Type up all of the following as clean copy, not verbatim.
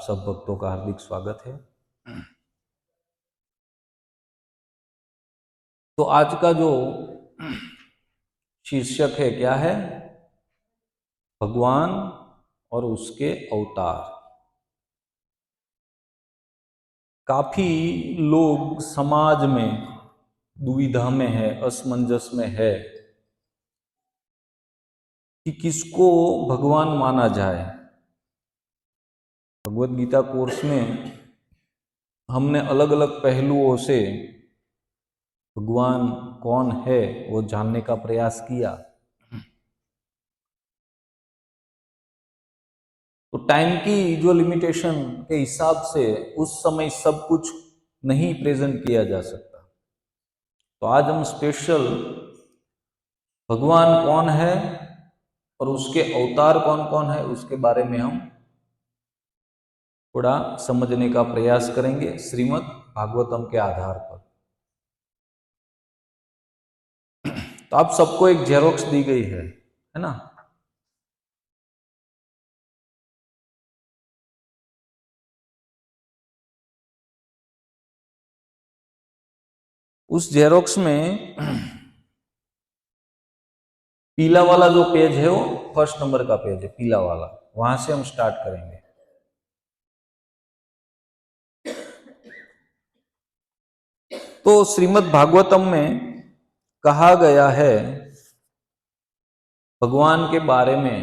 सब भक्तों का हार्दिक स्वागत है। तो आज का जो शीर्षक है क्या है? भगवान और उसके अवतार। काफी लोग समाज में दुविधा में है, असमंजस में है कि किसको भगवान माना जाए। भगवत गीता कोर्स में हमने अलग अलग पहलुओं से भगवान कौन है वो जानने का प्रयास किया। तो टाइम की जो लिमिटेशन के हिसाब से उस समय सब कुछ नहीं प्रेजेंट किया जा सकता। तो आज हम स्पेशल भगवान कौन है और उसके अवतार कौन कौन है उसके बारे में हम थोड़ा समझने का प्रयास करेंगे श्रीमद् भागवतम के आधार पर। तो आप सबको एक जेरोक्स दी गई है ना? उस जेरोक्स में पीला वाला जो पेज है वो फर्स्ट नंबर का पेज है, पीला वाला। वहां से हम स्टार्ट करेंगे। तो श्रीमद् भागवतम में कहा गया है भगवान के बारे में,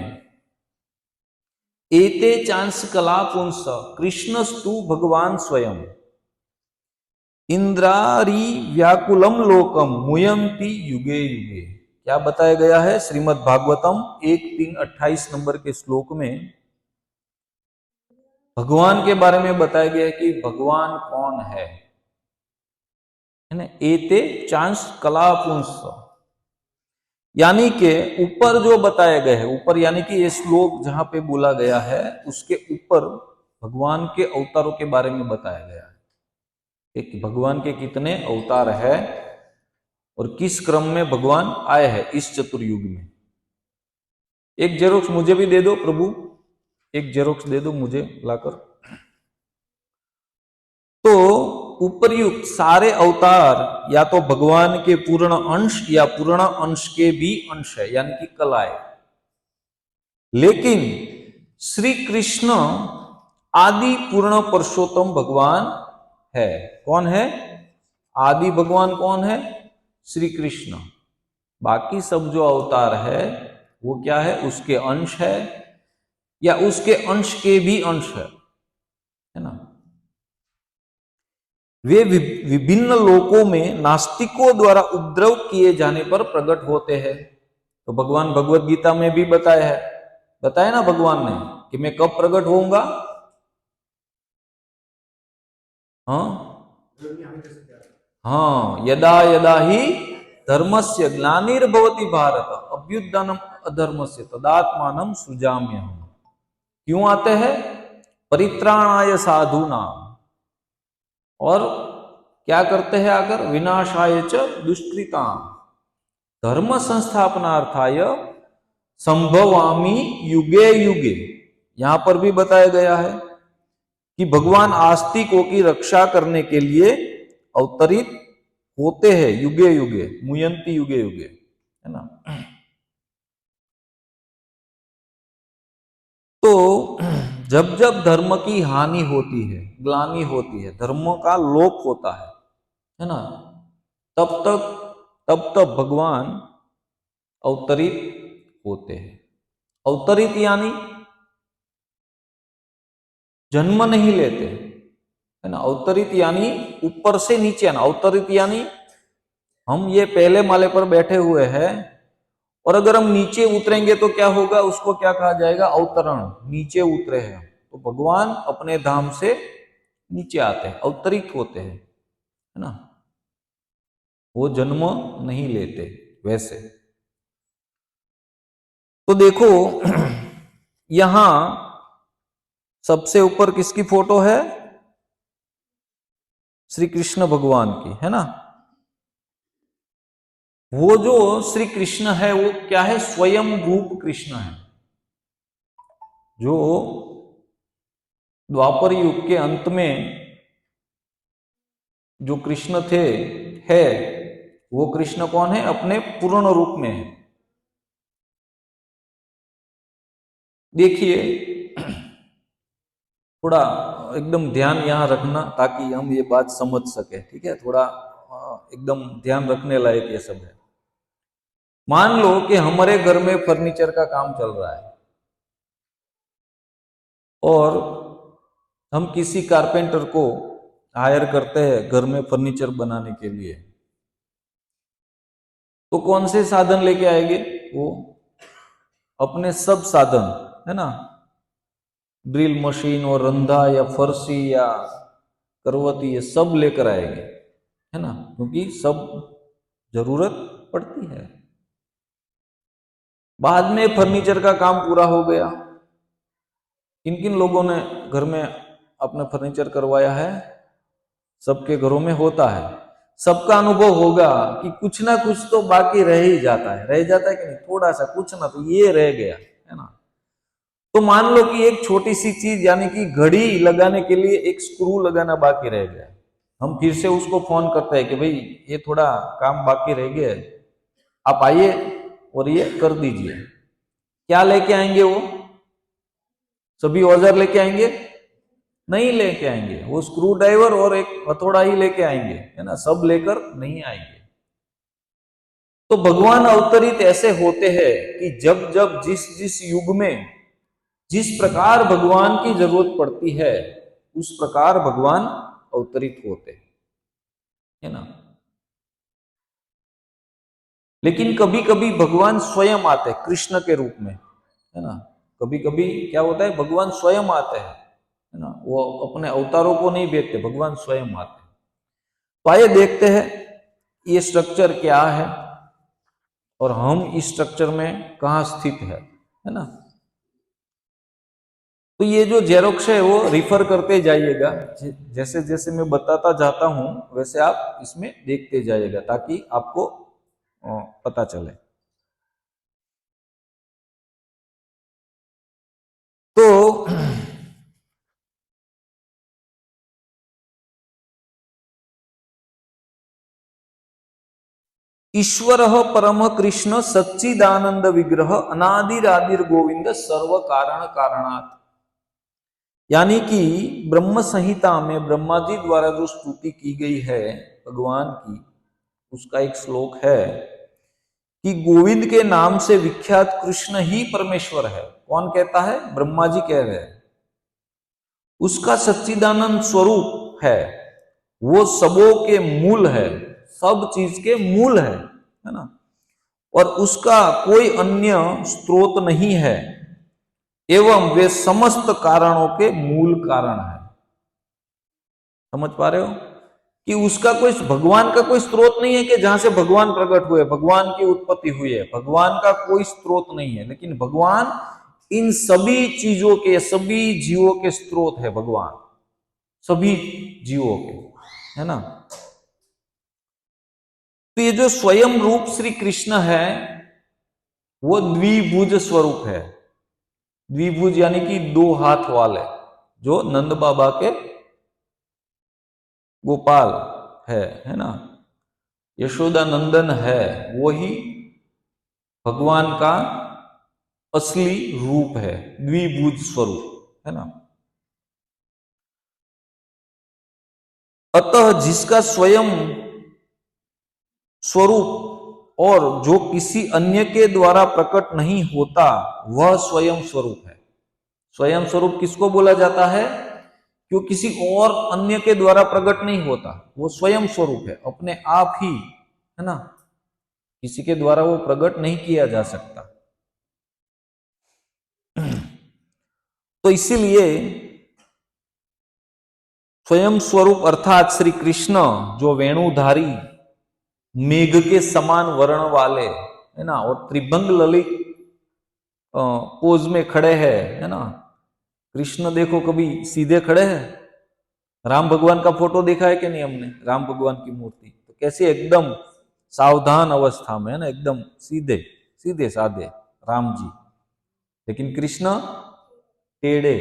एते चांस कला पुंस कृष्णस्तु भगवान स्वयं इंद्रारी व्याकुलम लोकम मुयंती युगे युगे। क्या बताया गया है? श्रीमद् भागवतम 1:3:28 नंबर के श्लोक में भगवान के बारे में बताया गया है कि भगवान कौन है ना? एते चांस कला पुंस, यानी कि ऊपर जो बताए गए हैं, ऊपर यानी कि ये श्लोक जहां पे बोला गया है उसके ऊपर भगवान के अवतारों के बारे में बताया गया है कि भगवान के कितने अवतार है और किस क्रम में भगवान आए हैं इस चतुर्युग में। एक जेरोक्स मुझे भी दे दो प्रभु, एक जेरोक्स दे दो मुझे लाकर। तो उपरयुक्त सारे अवतार या तो भगवान के पूर्ण अंश या पूर्ण अंश के भी अंश है, यानी कि कलाएं। लेकिन श्री कृष्ण आदि पूर्ण पुरुषोत्तम भगवान है। कौन है आदि भगवान? कौन है? श्री कृष्ण। बाकी सब जो अवतार है वो क्या है? उसके अंश है या उसके अंश के भी अंश है ना? वे विभिन्न लोकों में नास्तिकों द्वारा उपद्रव किए जाने पर प्रकट होते हैं। तो भगवान भगवत गीता में भी बताया ना भगवान ने कि मैं कब प्रकट होऊंगा। हाँ, यदा यदा ही धर्मस्य ग्लानिर्भवति भारत अभ्युत्थानम अधर्मस्य तदात्मानं सृजाम्यहम्। क्यों आते हैं? परित्राणाय साधूनां, और क्या करते हैं आकर? विनाशाय च दुष्कृतां धर्म संस्थापनार्थाय संभवामि युगे युगे। यहां पर भी बताया गया है कि भगवान आस्तिकों की रक्षा करने के लिए अवतरित होते हैं युगे युगे, मुयंती युगे युगे, है ना? तो जब जब धर्म की हानि होती है, ग्लानि होती है, धर्म का लोप होता है ना, तब तब भगवान अवतरित होते हैं। अवतरित यानी जन्म नहीं लेते, है ना? अवतरित यानी ऊपर से नीचे आना। अवतरित यानी हम ये पहले माले पर बैठे हुए हैं और अगर हम नीचे उतरेंगे तो क्या होगा? उसको क्या कहा जाएगा? अवतरण। नीचे उतरे हैं तो भगवान अपने धाम से नीचे आते हैं, अवतरित होते हैं, है ना? वो जन्म नहीं लेते वैसे। तो देखो यहां सबसे ऊपर किसकी फोटो है? श्री कृष्ण भगवान की, है ना? वो जो श्री कृष्ण है वो क्या है? स्वयं रूप कृष्ण है। जो द्वापर युग के अंत में जो कृष्ण थे है वो कृष्ण कौन है? अपने पूर्ण रूप में है। देखिए, थोड़ा एकदम ध्यान यहां रखना ताकि हम ये बात समझ सके, ठीक है? थोड़ा एकदम ध्यान रखने लायक ये सब है। मान लो कि हमारे घर में फर्नीचर का काम चल रहा है और हम किसी कारपेंटर को हायर करते हैं घर में फर्नीचर बनाने के लिए, तो कौन से साधन लेके आएंगे? वो अपने सब साधन, है ना, ड्रिल मशीन और रंधा या फरसी या करवती, ये सब लेकर आएंगे, है ना, क्योंकि सब जरूरत पड़ती है। बाद में फर्नीचर का काम पूरा हो गया, किन किन लोगों ने घर में अपने फर्नीचर करवाया है? सबके घरों में होता है। सबका अनुभव होगा कि कुछ ना कुछ तो बाकी रह ही जाता है, रह जाता है कि नहीं? थोड़ा सा कुछ ना, तो ये रह गया, है ना। तो मान लो कि एक छोटी सी चीज यानी कि घड़ी लगाने के लिए एक स्क्रू लगाना बाकी रह गया, हम फिर से उसको फोन करते हैं कि भाई ये थोड़ा काम बाकी रह गया है, आप आइए और ये कर दीजिए। क्या लेके आएंगे वो? सभी औजार लेके आएंगे? नहीं लेके आएंगे, वो स्क्रू ड्राइवर और एक हथौड़ा ही लेके आएंगे, है ना, सब लेकर नहीं आएंगे। तो भगवान अवतरित ऐसे होते हैं कि जब जब जिस जिस युग में जिस प्रकार भगवान की जरूरत पड़ती है उस प्रकार भगवान अवतरित होते हैं, है ना। लेकिन कभी कभी भगवान स्वयं आते हैं कृष्ण के रूप में, है ना। कभी कभी क्या होता है, भगवान स्वयं आते हैं, है ना, वो अपने अवतारों को नहीं भेजते, भगवान स्वयं आते हैं। तो आइए देखते हैं ये स्ट्रक्चर क्या है और हम इस स्ट्रक्चर में कहाँ स्थित है ना। तो ये जो जेरोक्स है वो रिफर करते जाइएगा, जैसे जैसे मैं बताता जाता हूं वैसे आप इसमें देखते जाइएगा ताकि आपको पता चले। तो ईश्वर परम कृष्ण सच्चिदानंद विग्रह अनादिरादिर गोविंद सर्व कारण कारणात्, यानी कि ब्रह्म संहिता में ब्रह्मा जी द्वारा जो स्तुति की गई है भगवान की, उसका एक श्लोक है कि गोविंद के नाम से विख्यात कृष्ण ही परमेश्वर है। कौन कहता है? ब्रह्मा जी कह रहे हैं। उसका सच्चिदानंद स्वरूप है, वो सबों के मूल है, सब चीज के मूल है ना। और उसका कोई अन्य स्रोत नहीं है, एवं वे समस्त कारणों के मूल कारण है। समझ पा रहे हो कि उसका कोई, भगवान का कोई स्रोत नहीं है कि जहां से भगवान प्रकट हुए, भगवान की उत्पत्ति हुई है, भगवान का कोई स्रोत नहीं है, लेकिन भगवान इन सभी चीजों के, सभी जीवों के स्रोत है भगवान, सभी जीवों के, है ना। तो ये जो स्वयं रूप श्री कृष्ण है वो द्विभुज स्वरूप है। द्विभुज यानी कि दो हाथ वाले, जो नंद बाबा के गोपाल है ना, यशोदा नंदन है, वो ही भगवान का असली रूप है, द्विभुज स्वरूप, है ना। अतः जिसका स्वयं स्वरूप और जो किसी अन्य के द्वारा प्रकट नहीं होता वह स्वयं स्वरूप है। स्वयं स्वरूप किसको बोला जाता है? जो किसी और अन्य के द्वारा प्रकट नहीं होता, वो स्वयं स्वरूप है, अपने आप ही, है ना, किसी के द्वारा वो प्रकट नहीं किया जा सकता। तो इसीलिए स्वयं स्वरूप अर्थात श्री कृष्ण जो वेणुधारी मेघ के समान वर्ण वाले, है ना, और त्रिभंग ललित पोज में खड़े हैं, है ना। कृष्ण देखो कभी सीधे खड़े हैं? राम भगवान का फोटो देखा है कि नहीं हमने? राम भगवान की मूर्ति तो कैसे एकदम सावधान अवस्था में, है ना, एकदम सीधे सीधे साधे राम जी। लेकिन कृष्ण टेढ़े,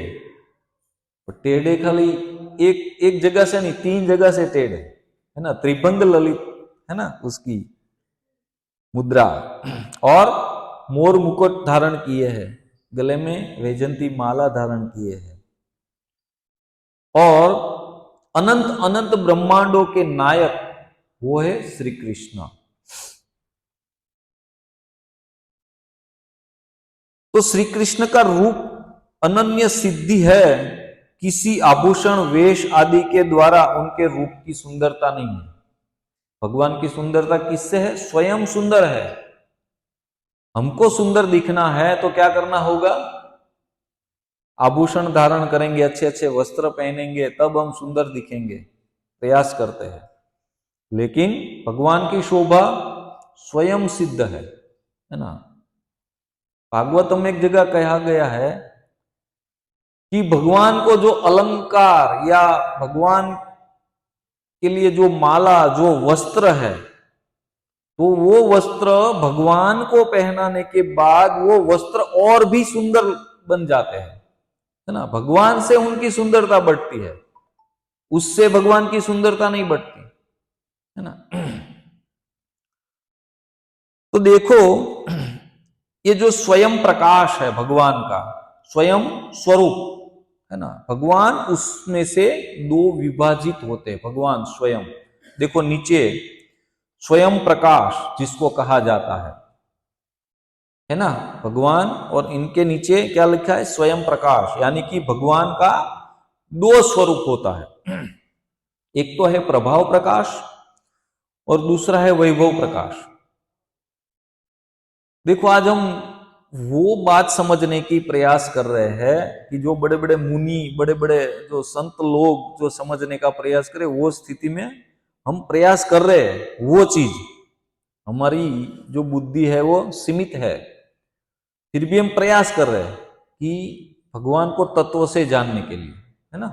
टेढ़े खाली एक एक जगह से नहीं, 3 जगह से टेढ़े, है ना। त्रिभंग ललित, है ना, उसकी मुद्रा, और मोर मुकुट धारण किए हैं, गले में वैजंती माला धारण किए हैं, और अनंत अनंत ब्रह्मांडों के नायक वो है श्री कृष्ण। तो श्री कृष्ण का रूप अनन्य सिद्धि है, किसी आभूषण वेश आदि के द्वारा उनके रूप की सुंदरता नहीं है। भगवान की सुंदरता किससे है? स्वयं सुंदर है। हमको सुंदर दिखना है तो क्या करना होगा? आभूषण धारण करेंगे, अच्छे अच्छे वस्त्र पहनेंगे, तब हम सुंदर दिखेंगे, प्रयास करते हैं। लेकिन भगवान की शोभा स्वयं सिद्ध है ना। भागवतम में एक जगह कहा गया है कि भगवान को जो अलंकार या भगवान के लिए जो माला, जो वस्त्र है, तो वो वस्त्र भगवान को पहनाने के बाद वो वस्त्र और भी सुंदर बन जाते हैं, है ना। भगवान से उनकी सुंदरता बढ़ती है, उससे भगवान की सुंदरता नहीं बढ़ती, है ना। तो देखो, ये जो स्वयं प्रकाश है भगवान का, स्वयं स्वरूप, है ना, भगवान उसमें से दो विभाजित होते हैं। भगवान स्वयं, देखो नीचे स्वयं प्रकाश जिसको कहा जाता है ना, भगवान, और इनके नीचे क्या लिखा है? स्वयं प्रकाश, यानी कि भगवान का दो स्वरूप होता है। एक तो है प्रभाव प्रकाश और दूसरा है वैभव प्रकाश। देखो, आज हम वो बात समझने की प्रयास कर रहे हैं कि जो बड़े बड़े मुनि, बड़े बड़े जो संत लोग जो समझने का प्रयास करें, वो स्थिति में हम प्रयास कर रहे हैं। वो चीज, हमारी जो बुद्धि है वो सीमित है, फिर भी हम प्रयास कर रहे हैं कि भगवान को तत्व से जानने के लिए, है ना।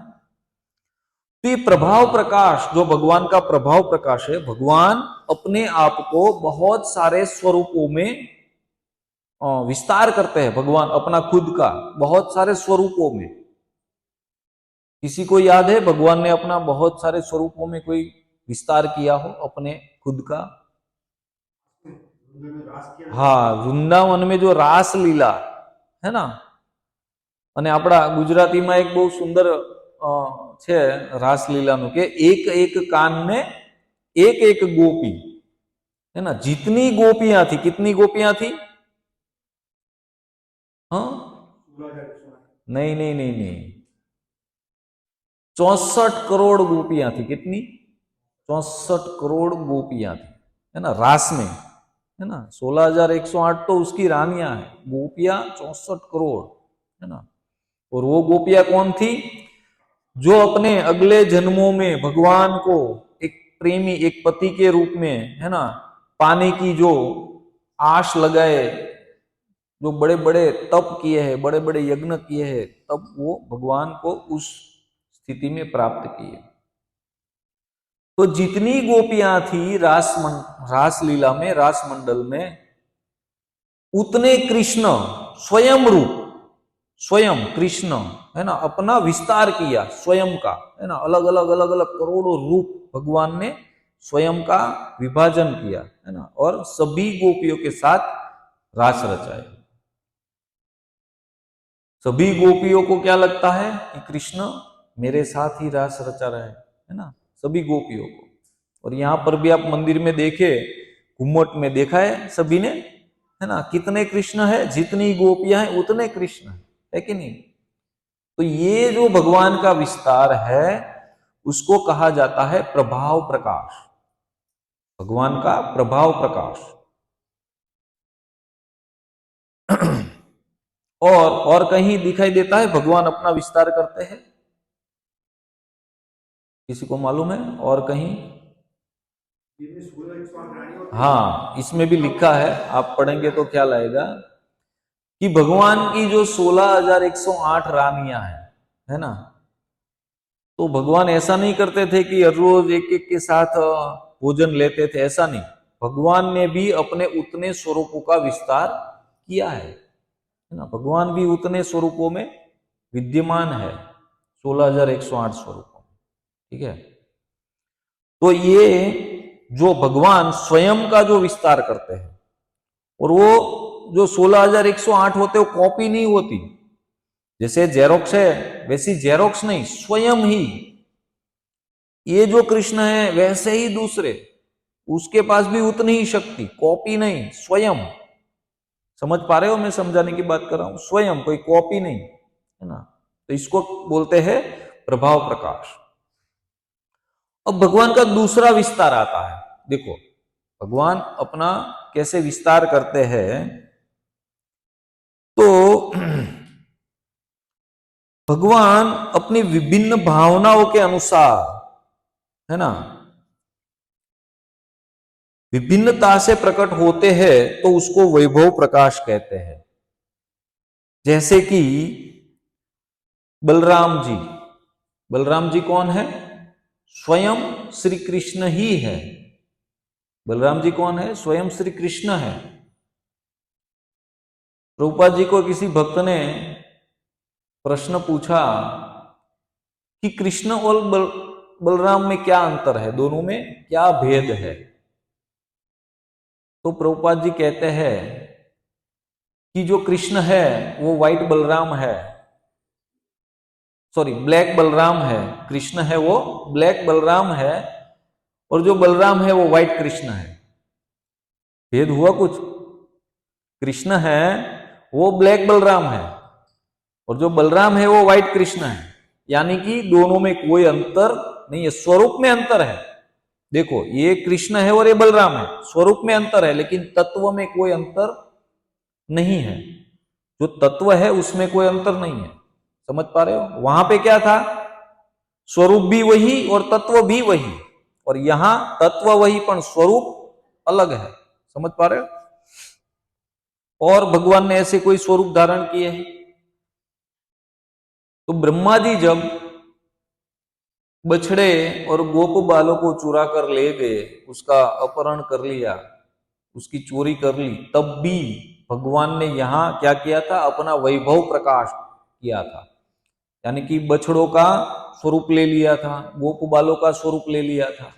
तो ये प्रभाव प्रकाश, जो भगवान का प्रभाव प्रकाश है, भगवान अपने आप को बहुत सारे स्वरूपों में विस्तार करते हैं। भगवान अपना खुद का बहुत सारे स्वरूपों में, किसी को याद है भगवान ने अपना बहुत सारे स्वरूपों में कोई विस्तार किया हो अपने खुद का? हाँ, वृंदावन में जो रास लीला है ना, અને આપણા ગુજરાતીમાં એક બહુ સુંદર છે રાસલીલાનું કે એક એક કાન में एक एक गोपी, है ना। जितनी गोपियां थी, कितनी गोपियां थी? हाँ, नहीं नहीं नहीं नहीं, 64 करोड़ गोपियां थी। कितनी? 64 करोड़ गोपियां थी, है ना, रास में, है ना। 16,108 तो उसकी रानियां है, गोपियां 64 करोड़, है ना। और वो गोपियां कौन थी? जो अपने अगले जन्मों में भगवान को एक प्रेमी, एक पति के रूप में, है ना, पाने की जो आश लगाए, जो बड़े बड़े तप किए हैं, बड़े बड़े यज्ञ किए हैं, तब वो भगवान को उस स्थिति में प्राप्त किए। तो जितनी गोपियां थी रास लीला में, रास मंडल में, उतने कृष्ण स्वयं रूप, स्वयं कृष्ण, है ना, अपना विस्तार किया स्वयं का, है ना। अलग अलग अलग अलग करोड़ों रूप भगवान ने स्वयं का विभाजन किया, है ना, और सभी गोपियों के साथ रास रचाए। सभी गोपियों को क्या लगता है कि कृष्ण मेरे साथ ही रास रचा रहा है ना, सभी गोपियों को। और यहां पर भी आप मंदिर में देखे, घुम्मट में देखा है सभी ने, है ना, कितने कृष्ण है, जितनी गोपियां हैं उतने कृष्ण है कि नहीं। तो ये जो भगवान का विस्तार है उसको कहा जाता है प्रभाव प्रकाश, भगवान का प्रभाव प्रकाश। और कहीं दिखाई देता है भगवान अपना विस्तार करते हैं? किसी को मालूम है? और कहीं? हाँ, इसमें भी लिखा है, आप पढ़ेंगे तो क्या लाएगा कि भगवान की जो 16,108 रानियां हैं, है ना, तो भगवान ऐसा नहीं करते थे कि हर रोज एक एक के साथ भोजन लेते थे, ऐसा नहीं। भगवान ने भी अपने उतने स्वरूपों का विस्तार किया है ना। भगवान भी उतने स्वरूपों में विद्यमान है, 16,108 स्वरूपों। ठीक है, तो ये जो भगवान स्वयं का जो विस्तार करते हैं, और वो जो 16,108 होते वो कॉपी नहीं होती, जैसे जेरोक्स है वैसी जेरोक्स नहीं, स्वयं ही ये जो कृष्ण है वैसे ही दूसरे, उसके पास भी उतनी ही शक्ति, कॉपी नहीं, स्वयं। समझ पा रहे हो मैं समझाने की बात कर रहा हूं, स्वयं, कोई कॉपी नहीं, है ना। तो इसको बोलते हैं प्रभाव प्रकाश। अब भगवान का दूसरा विस्तार आता है। देखो भगवान अपना कैसे विस्तार करते हैं, तो भगवान अपनी विभिन्न भावनाओं के अनुसार, है ना, विभिन्नता से प्रकट होते हैं, तो उसको वैभव प्रकाश कहते हैं। जैसे कि बलराम जी, बलराम जी कौन है? स्वयं श्री कृष्ण ही है। बलराम जी कौन है? स्वयं श्री कृष्ण है। प्रभुपाद जी को किसी भक्त ने प्रश्न पूछा कि कृष्ण और बलराम में क्या अंतर है, दोनों में क्या भेद है? तो प्रभुपाद जी कहते हैं कि जो कृष्ण है वो व्हाइट बलराम है, सॉरी ब्लैक बलराम है, कृष्ण है वो ब्लैक बलराम है, और जो बलराम है वो व्हाइट कृष्ण है। भेद हुआ कुछ? कृष्ण है वो ब्लैक बलराम है, और जो बलराम है वो व्हाइट कृष्ण है, यानी कि दोनों में कोई अंतर नहीं है, स्वरूप में अंतर है। देखो ये कृष्ण है और ये बलराम है, स्वरूप में अंतर है, लेकिन तत्व में कोई अंतर नहीं है। जो तत्व है उसमें कोई अंतर नहीं है। समझ पा रहे हो? वहां पे क्या था? स्वरूप भी वही और तत्व भी वही, और यहां तत्व वही पर स्वरूप अलग है। समझ पा रहे हो? और भगवान ने ऐसे कोई स्वरूप धारण किए हैं? तो ब्रह्मा जी जब बछड़े और गोप बालों को चुरा कर ले गए, उसका अपहरण कर लिया, उसकी चोरी कर ली, तब भी भगवान ने यहां क्या किया था? अपना वैभव प्रकाश किया था। यानी कि बछड़ों का स्वरूप ले लिया था, गोप बालों का स्वरूप ले लिया था,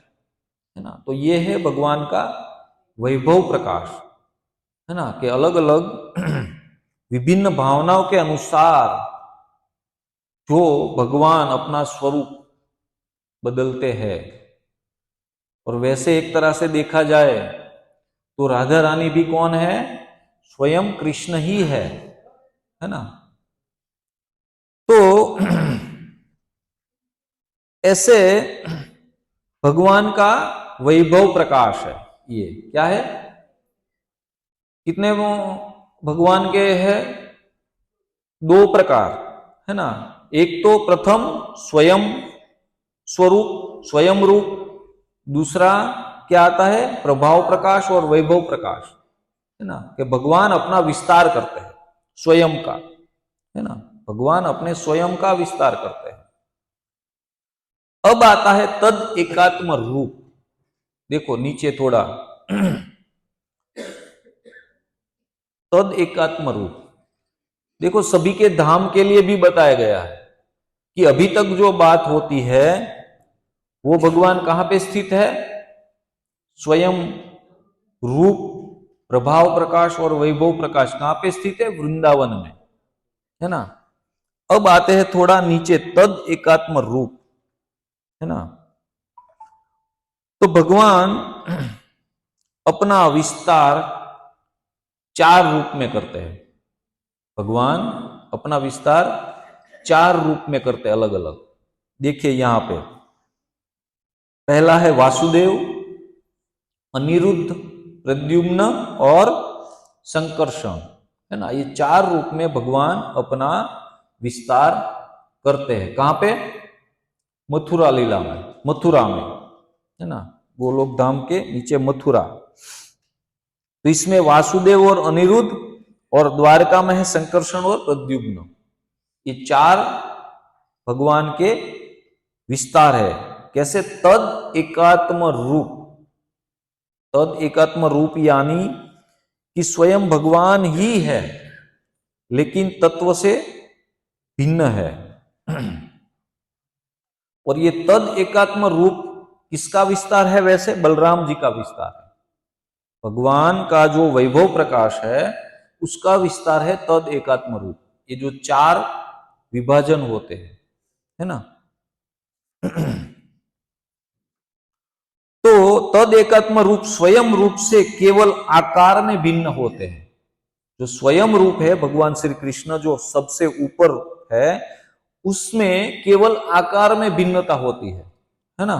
है ना। तो ये है भगवान का वैभव प्रकाश, है ना, कि अलग अलग विभिन्न भावनाओं के अनुसार जो भगवान अपना स्वरूप बदलते हैं। और वैसे एक तरह से देखा जाए तो राधा रानी भी कौन है? स्वयं कृष्ण ही है ना। तो ऐसे भगवान का वैभव प्रकाश है। ये क्या है? कितने वो भगवान के हैं? दो प्रकार, है ना। एक तो प्रथम स्वयं स्वरूप, स्वयं रूप। दूसरा क्या आता है? प्रभाव प्रकाश और वैभव प्रकाश, है ना, कि भगवान अपना विस्तार करते हैं स्वयं का, है ना। भगवान अपने स्वयं का विस्तार करते हैं। अब आता है तद एकात्म रूप। देखो नीचे थोड़ा तद एकात्म रूप, देखो सभी के धाम के लिए भी बताया गया है कि अभी तक जो बात होती है वो भगवान कहां पे स्थित है? स्वयं रूप, प्रभाव प्रकाश और वैभव प्रकाश कहां पे स्थित है? वृंदावन में, है ना। अब आते हैं थोड़ा नीचे, तद एकात्म रूप, है ना। तो भगवान अपना विस्तार चार रूप में करते हैं। भगवान अपना विस्तार चार रूप में करते हैं, अलग अलग। देखिए यहां पे पहला है वासुदेव, अनिरुद्ध, प्रद्युम्न और संकर्षण, है ना। ये चार रूप में भगवान अपना विस्तार करते हैं। कहां पे? मथुरा लीला में, मथुरा में, है ना, गोलोक धाम के नीचे मथुरा। तो इसमें वासुदेव और अनिरुद्ध, और द्वारका में है संकर्षण और प्रद्युम्न। ये चार भगवान के विस्तार है। कैसे? तद एकात्म रूप। तद एकात्म रूप यानी कि स्वयं भगवान ही है लेकिन तत्व से भिन्न है। और ये तद एकात्म रूप किसका विस्तार है? वैसे बलराम जी का विस्तार है। भगवान का जो वैभव प्रकाश है उसका विस्तार है तद एकात्म रूप। ये जो चार विभाजन होते हैं, है ना, तो तद एकात्म रूप स्वयं रूप से केवल आकार में भिन्न होते हैं। जो स्वयं रूप है भगवान श्री कृष्ण जो सबसे ऊपर है, उसमें केवल आकार में भिन्नता होती है ना,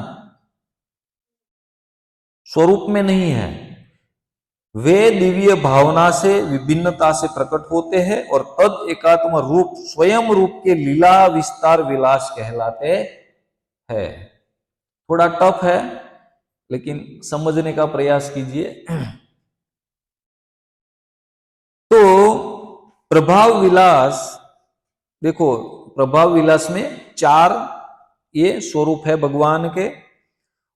स्वरूप में नहीं है। वे दिव्य भावना से विभिन्नता से प्रकट होते हैं और तद एकात्म रूप स्वयं रूप के लीला विस्तार विलास कहलाते हैं। थोड़ा टफ है लेकिन समझने का प्रयास कीजिए। तो प्रभाव विलास, देखो प्रभाव विलास में चार ये स्वरूप है भगवान के।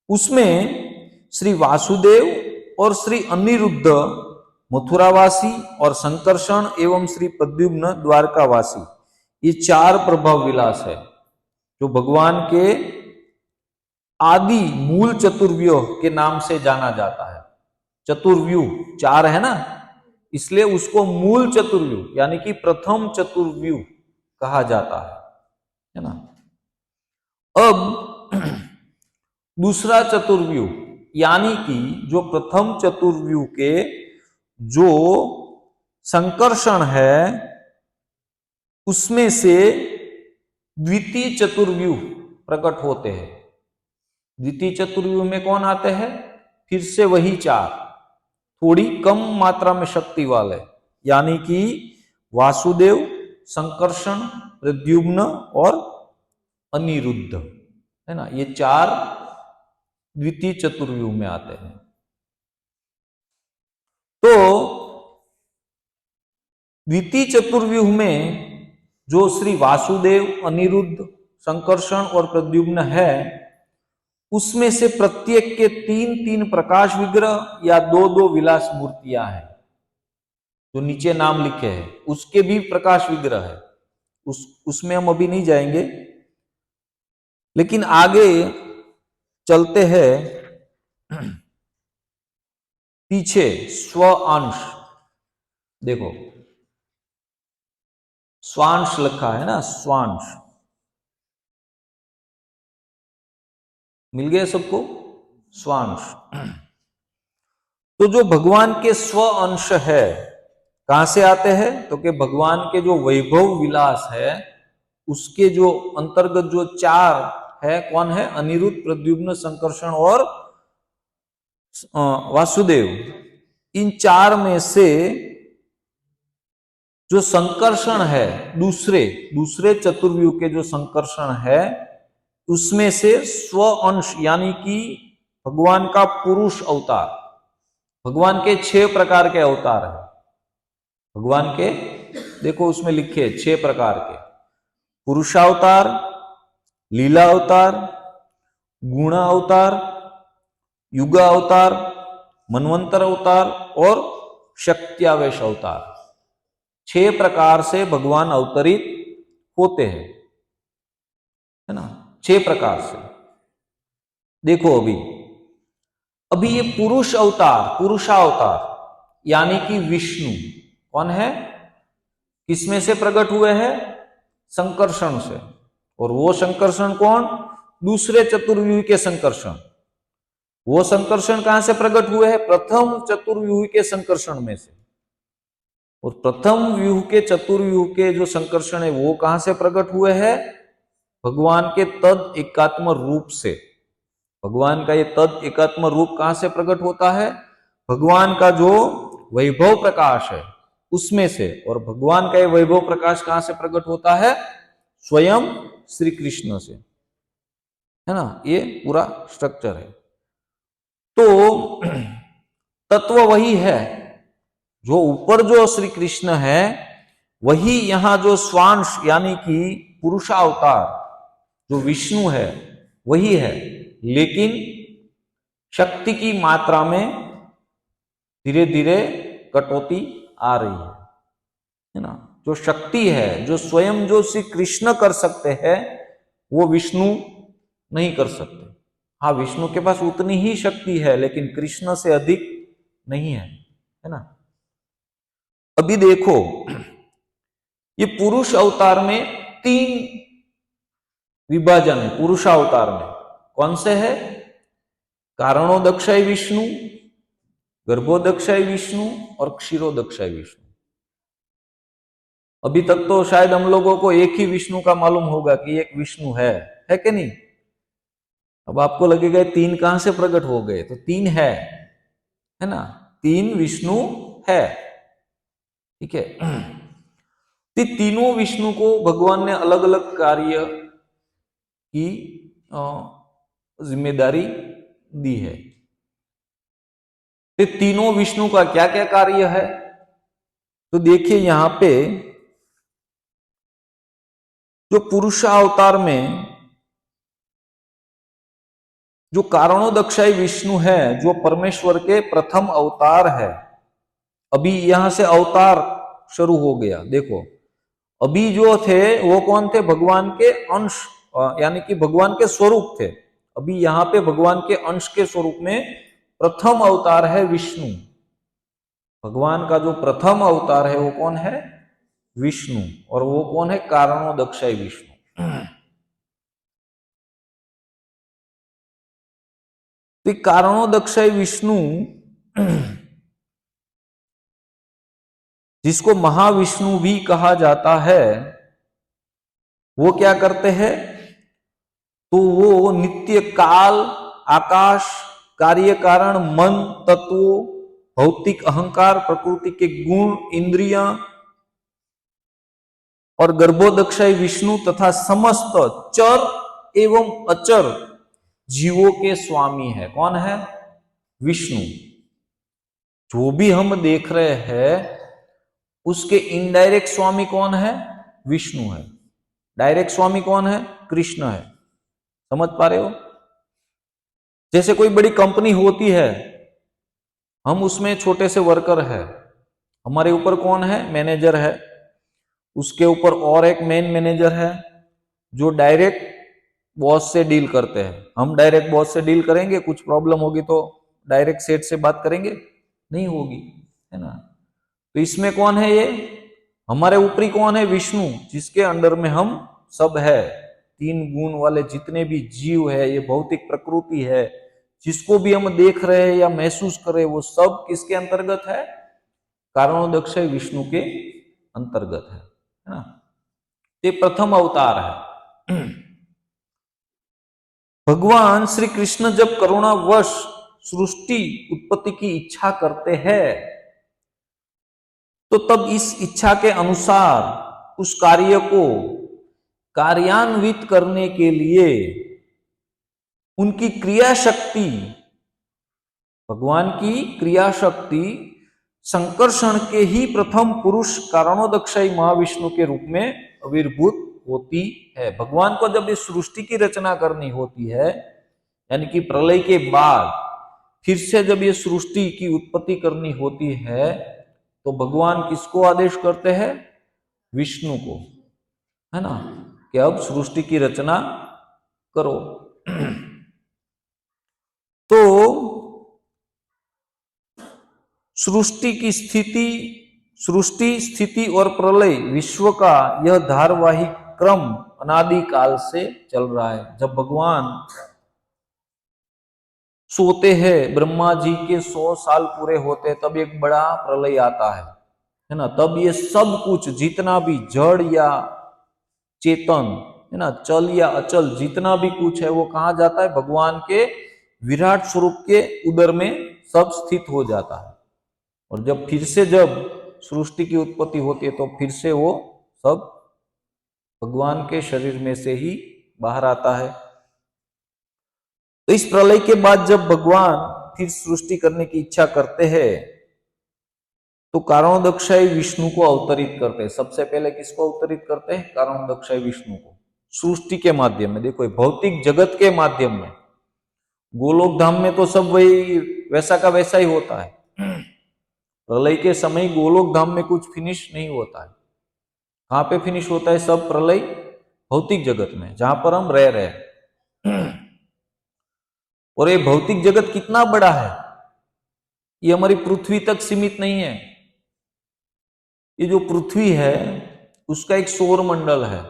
उसमें श्री वासुदेव और श्री अनिरुद्ध मथुरावासी और संकर्षण एवं श्री प्रद्युम्न द्वारकावासी, ये चार प्रभाव विलास है जो भगवान के आदि मूल चतुर्व्यूह के नाम से जाना जाता है। चतुर्व्यूह चार है ना, इसलिए उसको मूल चतुर्व्यूह यानी कि प्रथम चतुर्व्यूह कहा जाता है ना। अब दूसरा चतुर्व्यूह यानी कि जो प्रथम चतुर्व्यूह के जो संकर्षण है उसमें से द्वितीय चतुर्व्यूह प्रकट होते हैं। द्वितीय चतुर्व्यूह में कौन आते हैं? फिर से वही चार, थोड़ी कम मात्रा में शक्ति वाले, यानी कि वासुदेव, संकर्षण, प्रद्युम्न और अनिरुद्ध, है ना, ये चार द्वितीय चतुर्व्यूह में आते हैं। तो द्वितीय चतुर्व्यूह में जो श्री वासुदेव, अनिरुद्ध, संकर्षण और प्रद्युम्न है, उसमें से प्रत्येक के तीन तीन प्रकाश विग्रह या दो दो विलास मूर्तियां हैं। जो नीचे नाम लिखे हैं उसके भी प्रकाश विग्रह है, उसमें हम अभी नहीं जाएंगे। लेकिन आगे चलते हैं, पीछे स्व अंश देखो, स्वांश लिखा है ना, स्वांश मिल गया सबको, स्वांश। तो जो भगवान के स्व अंश है कहां से आते हैं? तो कि भगवान के जो वैभव विलास है उसके जो अंतर्गत जो चार है, कौन है? अनिरुद्ध, प्रद्युम्न, संकर्षण और वासुदेव। इन चार में से जो संकर्षण है, दूसरे चतुर्व्यूह के जो संकर्षण है, उसमें से स्व अंश यानी कि भगवान का पुरुष अवतार, भगवान के 6 प्रकार के अवतार है भगवान के, देखो उसमें लिखे 6 प्रकार के: पुरुषावतार, लीला अवतार, गुण अवतार, युग अवतार, मनवंतर अवतार और शक्त्यावेश अवतार। 6 प्रकार से भगवान अवतरित होते हैं, है ना, 6 प्रकार से। देखो अभी ये पुरुष अवतार, पुरुषावतार यानी कि विष्णु कौन है? किसमें से प्रकट हुए हैं? संकर्षण से। और वो संकर्षण कौन? दूसरे चतुर्व्यूह के संकर्षण। वो संकर्षण कहां से प्रकट हुए हैं? प्रथम चतुर्व्यूह के संकर्षण में से। और प्रथम व्यूह के चतुर्व्यूह के जो संकर्षण है वो कहां से प्रकट हुए हैं? भगवान के तद एकात्म रूप से। भगवान का ये तद एकात्म रूप कहां से प्रकट होता है? भगवान का जो वैभव प्रकाश है उसमें से। और भगवान का ये वैभव प्रकाश कहां से प्रकट होता है? स्वयं श्री कृष्ण से, है ना, ये पूरा स्ट्रक्चर है। तो तत्व वही है, जो ऊपर जो श्री कृष्ण है वही यहां जो स्वांश यानी कि पुरुषावतार जो विष्णु है वही है, लेकिन शक्ति की मात्रा में धीरे धीरे कटौती आ रही है ना। जो शक्ति है, जो स्वयं जो श्री कृष्ण कर सकते हैं वो विष्णु नहीं कर सकते। हाँ, विष्णु के पास उतनी ही शक्ति है, लेकिन कृष्ण से अधिक नहीं है ना। अभी देखो, ये पुरुष अवतार में 3 विभाजन है। पुरुषावतार में कौन से है? कारणोदक्षाय विष्णु, गर्भोदक्षाय विष्णु और क्षीरोदक्षाय विष्णु। अभी तक तो शायद हम लोगों को एक ही विष्णु का मालूम होगा कि एक विष्णु है कि नहीं? अब आपको लगेगा 3 कहां से प्रकट हो गए? तो 3 है ना, 3 विष्णु है, ठीक है। तो तीनों विष्णु को भगवान ने अलग अलग कार्य की जिम्मेदारी दी है। तो तीनों विष्णु का क्या क्या कार्य है? तो देखिए यहां पे जो पुरुषावतार में जो कारणोदक्षाई विष्णु है, जो परमेश्वर के प्रथम अवतार है। अभी यहां से अवतार शुरू हो गया। देखो, अभी जो थे वो कौन थे? भगवान के अंश, यानी कि भगवान के स्वरूप थे। अभी यहां पे भगवान के अंश के स्वरूप में प्रथम अवतार है विष्णु। भगवान का जो प्रथम अवतार है वो कौन है? विष्णु। और वो कौन है? कारणोदक्षाई विष्णु। तो कारणोदक्षाई विष्णु जिसको महाविष्णु भी कहा जाता है, वो क्या करते हैं? तो वो नित्य काल, आकाश, कार्य कारण, मन, तत्वों, भौतिक अहंकार, प्रकृति के गुण, इंद्रियां और गर्भोदक्षाई विष्णु तथा समस्त चर एवं अचर जीवों के स्वामी है। कौन है? विष्णु। जो भी हम देख रहे हैं उसके इनडायरेक्ट स्वामी कौन है? विष्णु है। डायरेक्ट स्वामी कौन है? कृष्ण है। समझ पा रहे हो? जैसे कोई बड़ी कंपनी होती है, हम उसमें छोटे से वर्कर है, हमारे ऊपर कौन है? मैनेजर है। उसके ऊपर और एक मेन मैनेजर है जो डायरेक्ट बॉस से डील करते हैं। हम डायरेक्ट बॉस से डील करेंगे, कुछ प्रॉब्लम होगी तो डायरेक्ट सेठ से बात करेंगे? नहीं होगी, है ना। तो इसमें कौन है? ये हमारे ऊपरी कौन है? विष्णु, जिसके अंडर में हम सब है। 3 गुण वाले जितने भी जीव है, ये भौतिक प्रकृति है, जिसको भी हम देख रहे हैं या महसूस कर रहे हैं, वो सब किसके अंतर्गत है? कारणोदक्षाई विष्णु के अंतर्गत है ना। ये प्रथम अवतार है। भगवान श्री कृष्ण जब करुणावश सृष्टि उत्पत्ति की इच्छा करते हैं, तो तब इस इच्छा के अनुसार उस कार्य को कार्यान्वित करने के लिए उनकी क्रिया शक्ति, भगवान की क्रिया शक्ति संकर्षण के ही प्रथम पुरुष कारणोदक्षाई महाविष्णु के रूप में आविर्भूत होती है। भगवान को जब इस सृष्टि की रचना करनी होती है, यानी कि प्रलय के बाद फिर से जब ये सृष्टि की उत्पत्ति करनी होती है, तो भगवान किसको आदेश करते हैं? विष्णु को, है ना, कि अब सृष्टि की रचना करो। तो सृष्टि की स्थिति, सृष्टि स्थिति और प्रलय विश्व का यह धारावाहिक क्रम अनादि काल से चल रहा है। जब भगवान सोते हैं, ब्रह्मा जी के 100 साल पूरे होते, तब एक बड़ा प्रलय आता है ना। तब ये सब कुछ जितना भी जड़ या चेतन, है ना, चल या अचल, जितना भी कुछ है वो कहां जाता है? भगवान के विराट स्वरूप के उदर में सब स्थित हो जाता है। और जब फिर से जब सृष्टि की उत्पत्ति होती है, तो फिर से वो सब भगवान के शरीर में से ही बाहर आता है। तो इस प्रलय के बाद जब भगवान फिर सृष्टि करने की इच्छा करते हैं, तो कारणोदक्षाई विष्णु को अवतरित करते हैं। सबसे पहले किसको अवतरित करते हैं? कारणोदक्षाई विष्णु को, सृष्टि के माध्यम में। देखो, भौतिक जगत के माध्यम में। गोलोक धाम में तो सब वही वैसा का वैसा ही होता है। प्रलय के समय गोलोक धाम में कुछ फिनिश नहीं होता है। कहां पे फिनिश होता है सब प्रलय? भौतिक जगत में, जहां पर हम रह रहे हैं। और ये भौतिक जगत कितना बड़ा है, ये हमारी पृथ्वी तक सीमित नहीं है। ये जो पृथ्वी है उसका एक सौर मंडल है,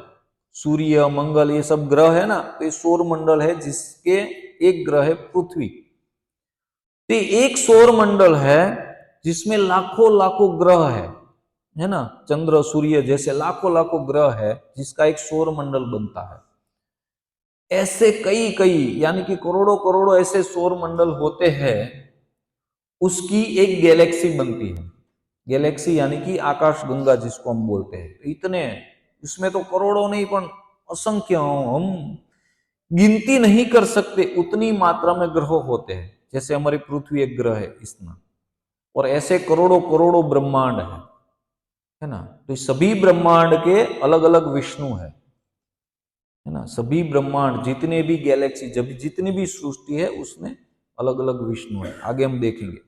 सूर्य मंगल ये सब ग्रह है ना, तो ये सौर मंडल है जिसके एक ग्रह है पृथ्वी। तो एक सौर मंडल है जिसमें लाखों लाखों ग्रह है ना, चंद्र सूर्य जैसे लाखों लाखों ग्रह है जिसका एक सौर मंडल बनता है। ऐसे कई कई यानी कि करोड़ों करोड़ों ऐसे सौर मंडल होते हैं, उसकी एक गैलेक्सी बनती है। गैलेक्सी यानी कि आकाश गंगा जिसको हम बोलते हैं। तो इतने इसमें तो करोड़ों नहीं पण असंख्य, हम गिनती नहीं कर सकते उतनी मात्रा में ग्रह होते हैं। जैसे हमारी पृथ्वी एक ग्रह है इतना, और ऐसे करोड़ों करोड़ों ब्रह्मांड है ना। तो सभी ब्रह्मांड के अलग अलग विष्णु है ना। सभी ब्रह्मांड जितने भी गैलेक्सी जब जितनी भी सृष्टि है उसमें अलग अलग विष्णु है, आगे हम देखेंगे।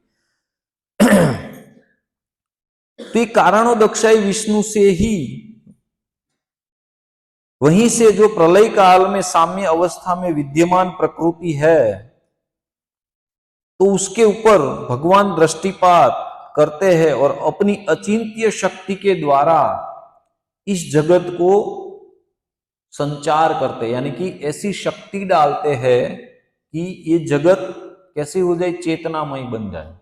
तो ये कारणोदक्षाई विष्णु से ही, वहीं से जो प्रलय काल में साम्य अवस्था में विद्यमान प्रकृति है, तो उसके ऊपर भगवान दृष्टिपात करते हैं और अपनी अचिंत्य शक्ति के द्वारा इस जगत को संचार करते हैं, यानी कि ऐसी शक्ति डालते हैं कि ये जगत कैसे हो जाए, चेतनामय बन जाए।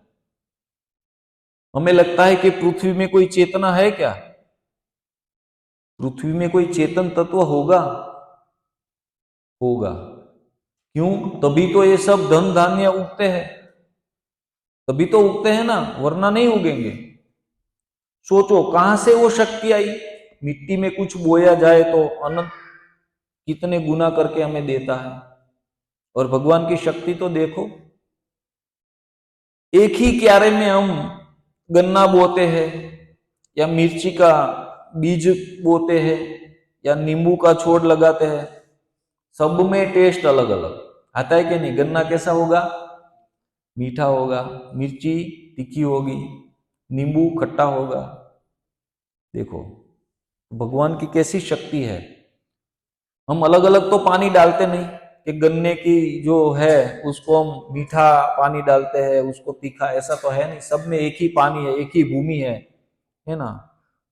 हमें लगता है कि पृथ्वी में कोई चेतना है क्या? पृथ्वी में कोई चेतन तत्व होगा? होगा। क्यों? तभी तो ये सब धन धान्य उगते हैं, तभी तो उगते हैं ना, वरना नहीं उगेंगे। सोचो कहां से वो शक्ति आई? मिट्टी में कुछ बोया जाए तो अनंत कितने गुना करके हमें देता है। और भगवान की शक्ति तो देखो, एक ही क्यारे में हम गन्ना बोते हैं, या मिर्ची का बीज बोते हैं, या नींबू का छोड़ लगाते हैं, सब में टेस्ट अलग अलग आता है कि नहीं? गन्ना कैसा होगा? मीठा होगा, मिर्ची तीखी होगी, नींबू खट्टा होगा। देखो भगवान की कैसी शक्ति है। हम अलग अलग तो पानी डालते नहीं कि गन्ने की जो है उसको हम मीठा पानी डालते हैं, उसको तीखा, ऐसा तो है नहीं। सब में एक ही पानी है, एक ही भूमि है ना।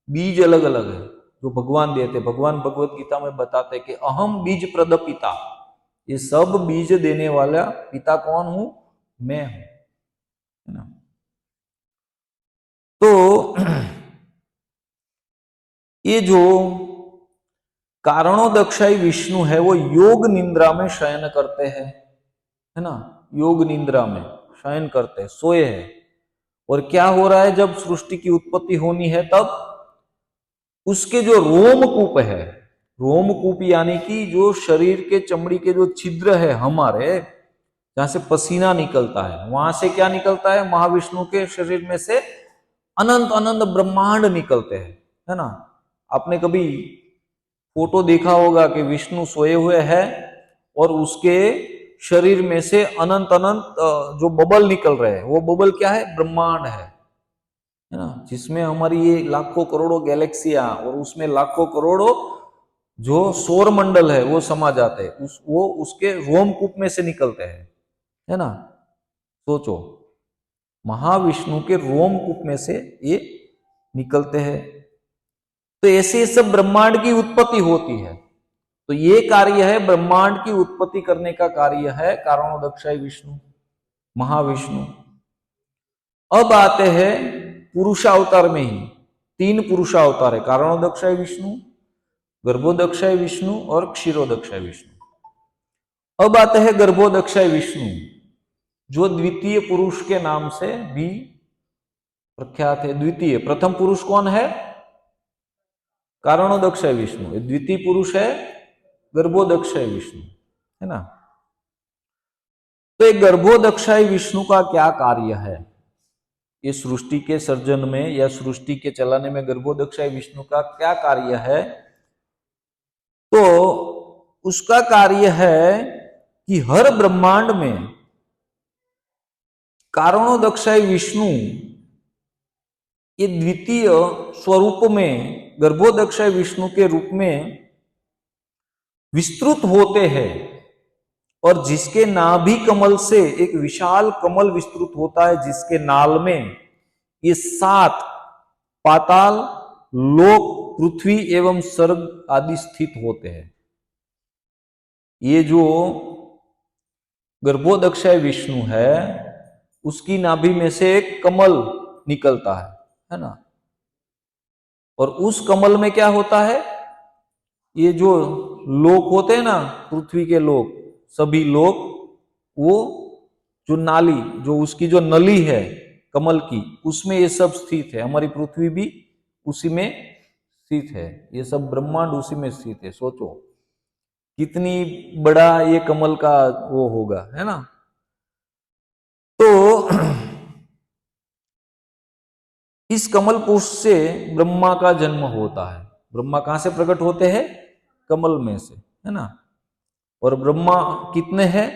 बीज अलग अलग है जो भगवान देते। भगवान भगवत गीता में बताते हैं कि अहम बीज प्रद पिता, ये सब बीज देने वाला पिता कौन हूं? मैं हूं, है ना। तो ये जो कारणोदक्षाई विष्णु है वो योग निंद्रा में शयन करते हैं, है ना। योग निंद्रा में शयन करते हैं, सोए हैं। और क्या हो रहा है? जब सृष्टि की उत्पत्ति होनी है तब उसके जो रोमकूप है, रोमकूप यानी कि जो शरीर के चमड़ी के जो छिद्र है हमारे, जहां से पसीना निकलता है, वहां से क्या निकलता है? महाविष्णु के शरीर में से अनंत अनंत ब्रह्मांड निकलते हैं, है ना। आपने कभी फोटो देखा होगा कि विष्णु सोए हुए हैं और उसके शरीर में से अनंत अनंत जो बबल निकल रहे हैं, वो बबल क्या है? ब्रह्मांड है ना। जिसमें हमारी ये लाखों करोड़ों गैलेक्सियां और उसमें लाखों करोड़ों जो सौर मंडल है वो समा जाते हैं, वो उसके रोमकूप में से निकलते हैं, है ना। सोचो महाविष्णु के रोमकूप में से ये निकलते हैं। तो ऐसे सब ब्रह्मांड की उत्पत्ति होती है। तो ये कार्य है ब्रह्मांड की उत्पत्ति करने का कार्य है कारणोदक्षाई विष्णु, महाविष्णु। अब आते हैं पुरुषावतार में ही, तीन पुरुषावतार है, कारणोदक्षाई विष्णु, गर्भोदक्षाई विष्णु और क्षीरोदक्षाई विष्णु। अब आते हैं गर्भोदक्षाई विष्णु, जो द्वितीय पुरुष के नाम से भी प्रख्यात है। द्वितीय, प्रथम पुरुष कौन है? कारणोदक्षाई विष्णु। द्वितीय पुरुष है गर्भोदक्षाई विष्णु, है ना। तो एक गर्भोदक्षाई विष्णु का क्या कार्य है? ये सृष्टि के सर्जन में या सृष्टि के चलाने में गर्भोदक्षाई विष्णु का क्या कार्य है? तो उसका कार्य है कि हर ब्रह्मांड में कारणोदक्षाई विष्णु ये द्वितीय स्वरूप में, गर्भोदक्षाई विष्णु के रूप में विस्तृत होते हैं और जिसके नाभि कमल से एक विशाल कमल विस्तृत होता है, जिसके नाल में ये 7 पाताल, लोक, पृथ्वी एवं स्वर्ग आदि स्थित होते हैं। ये जो गर्भोदक्षय विष्णु है, उसकी नाभि में से एक कमल निकलता है ना। और उस कमल में क्या होता है, ये जो लोक होते हैं ना, पृथ्वी के लोक, सभी लोक, वो जो नाली, जो उसकी जो नली है कमल की, उसमें ये सब स्थित है। हमारी पृथ्वी भी उसी में स्थित है, ये सब ब्रह्मांड उसी में स्थित है। सोचो कितनी बड़ा ये कमल का वो होगा, है ना। तो इस कमल पुष्प से ब्रह्मा का जन्म होता है। ब्रह्मा कहां से प्रकट होते हैं? कमल में से, है ना। और ब्रह्मा कितने हैं?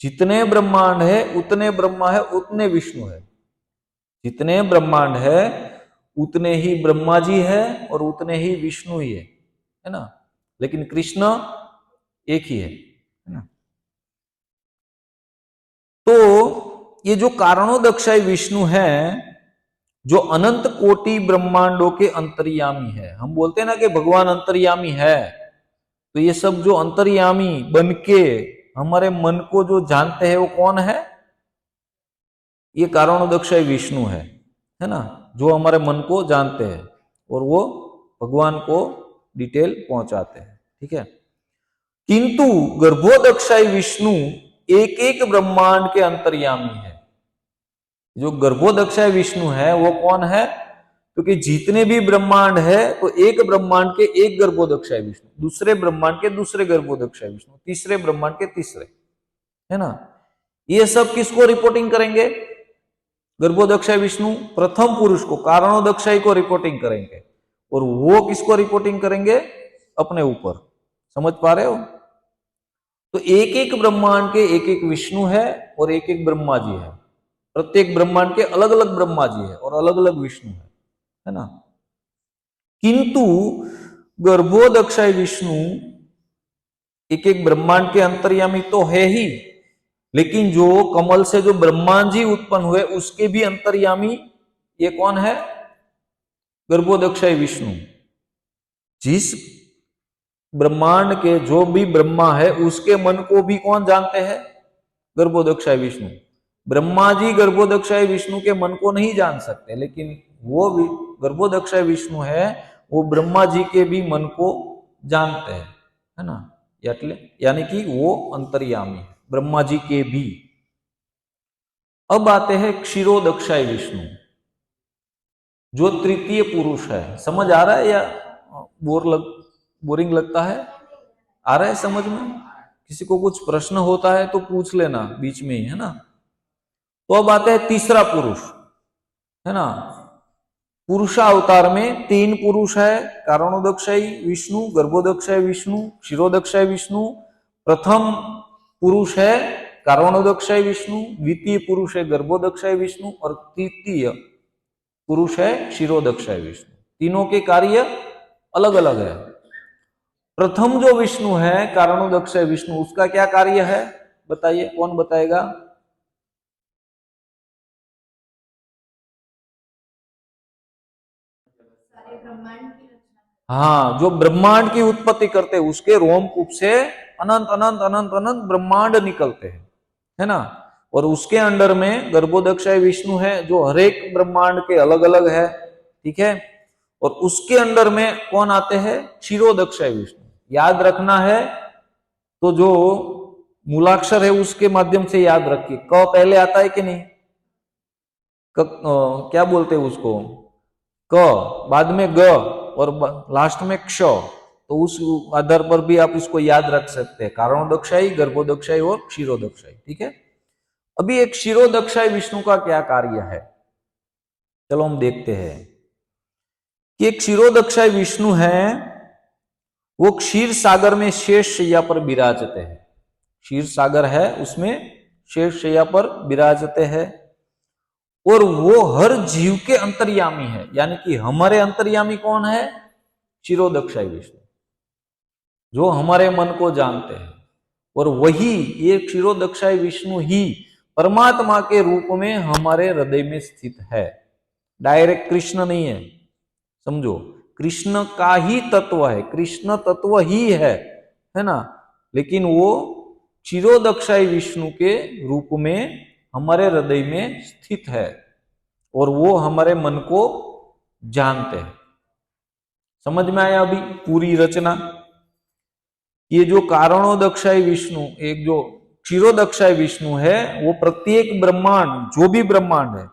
जितने ब्रह्मांड है उतने ब्रह्मा है, उतने विष्णु है। जितने ब्रह्मांड है उतने ही ब्रह्मा जी है और उतने ही विष्णु ही है ना। लेकिन कृष्ण एक ही है ना। तो ये जो कारणोदक्षाई विष्णु है, जो अनंत कोटि ब्रह्मांडों के अंतर्यामी है। हम बोलते हैं ना कि भगवान अंतर्यामी है, तो ये सब जो अंतर्यामी बनके हमारे मन को जो जानते हैं वो कौन है? ये कारणोदक्षाई विष्णु है ना, जो हमारे मन को जानते हैं और वो भगवान को डिटेल पहुंचाते हैं, ठीक है। किंतु गर्भोदक्षाई विष्णु एक एक ब्रह्मांड के अंतर्यामी है। जो गर्भोदक्षाय विष्णु है वो कौन है? क्योंकि जितने भी ब्रह्मांड है, तो एक ब्रह्मांड के एक गर्भोदक्षाय विष्णु, दूसरे ब्रह्मांड के दूसरे गर्भोदक्षाय विष्णु, तीसरे ब्रह्मांड के तीसरे, है ना। ये सब किसको रिपोर्टिंग करेंगे? गर्भोदक्षाय विष्णु प्रथम पुरुष को, कारणोदक्षाय को रिपोर्टिंग करेंगे। और वो किसको रिपोर्टिंग करेंगे? अपने ऊपर। समझ पा रहे हो? तो एक एक ब्रह्मांड के एक एक विष्णु है और एक एक ब्रह्मा जी है। प्रत्येक ब्रह्मांड के अलग अलग ब्रह्मा जी है और अलग अलग विष्णु है ना। किंतु गर्भोदक्षाय विष्णु एक एक ब्रह्मांड के अंतर्यामी तो है ही, लेकिन जो कमल से जो ब्रह्मांड जी उत्पन्न हुए उसके भी अंतर्यामी ये कौन है? गर्भोदक्षाय विष्णु। जिस ब्रह्मांड के जो भी ब्रह्मा है उसके मन को भी कौन जानते हैं? गर्भोदक्षाय विष्णु। ब्रह्मा जी गर्भोदक्षाय विष्णु के मन को नहीं जान सकते, लेकिन वो भी गर्भोदक्षाय विष्णु है, वो ब्रह्मा जी के भी मन को जानते हैं, है ना। यानी कि वो अंतर्यामी है ब्रह्मा जी के भी। अब आते हैं क्षीरोदक्षाय विष्णु, जो तृतीय पुरुष है। समझ आ रहा है या बोरिंग लगता है? आ रहा है समझ में? किसी को कुछ प्रश्न होता है तो पूछ लेना बीच में ही, है ना। तो अब आते हैं तीसरा पुरुष, है ना। पुरुषावतार में 3 पुरुष है, कारणोदक्षाय विष्णु, गर्भोदक्षाय विष्णु, क्षीरोदक्षाय विष्णु। प्रथम पुरुष है कारणोदक्षाय विष्णु, द्वितीय पुरुष है गर्भोदक्षाय विष्णु और तृतीय पुरुष है क्षीरोदक्षाय विष्णु। तीनों के कार्य अलग अलग है। प्रथम जो विष्णु है कारणोदक्षाय विष्णु, उसका क्या कार्य है बताइए, कौन बताएगा? हाँ, जो ब्रह्मांड की उत्पत्ति करते हैं, उसके रोमकूप से अनंत अनंत अनंत अनंत ब्रह्मांड निकलते हैं, है ना। और उसके अंडर में गर्भोदक्षाय विष्णु है, जो हर एक ब्रह्मांड के अलग अलग है, ठीक है। और उसके अंडर में कौन आते हैं? क्षीरोदक्षाय विष्णु। याद रखना है तो जो मूलाक्षर है उसके माध्यम से याद रखिए। क पहले आता है कि नहीं? क्या बोलते हैं उसको? क, बाद में ग और लास्ट में क्ष। तो उस आधार पर भी आप इसको याद रख सकते हैं, कारणोदक्षाई, गर्भोदक्षाई और क्षीरोदक्षाई, ठीक है। अभी एक क्षीरोदक्षाई विष्णु का क्या कार्य है, चलो हम देखते हैं। कि एक क्षीरोदक्षाई विष्णु है, वो क्षीर सागर में शेष शैया पर विराजते हैं। क्षीर सागर है, उसमें शेष शैया पर विराजते हैं। और वो हर जीव के अंतर्यामी है, यानी कि हमारे अंतर्यामी कौन है? क्षीरोदक्षाय विष्णु, जो हमारे मन को जानते हैं। और वही ये क्षीरोदक्षाई विष्णु ही परमात्मा के रूप में हमारे हृदय में स्थित है। डायरेक्ट कृष्ण नहीं है, समझो, कृष्ण का ही तत्व है, कृष्ण तत्व ही है ना, लेकिन वो क्षीरोदक्षाई विष्णु के रूप में हमारे हृदय में स्थित है और वो हमारे मन को जानते हैं। समझ में आया अभी पूरी रचना? ये जो कारणोदक्षाई विष्णु, एक जो क्षीरोदक्षाई विष्णु है, वो प्रत्येक ब्रह्मांड, जो भी ब्रह्मांड है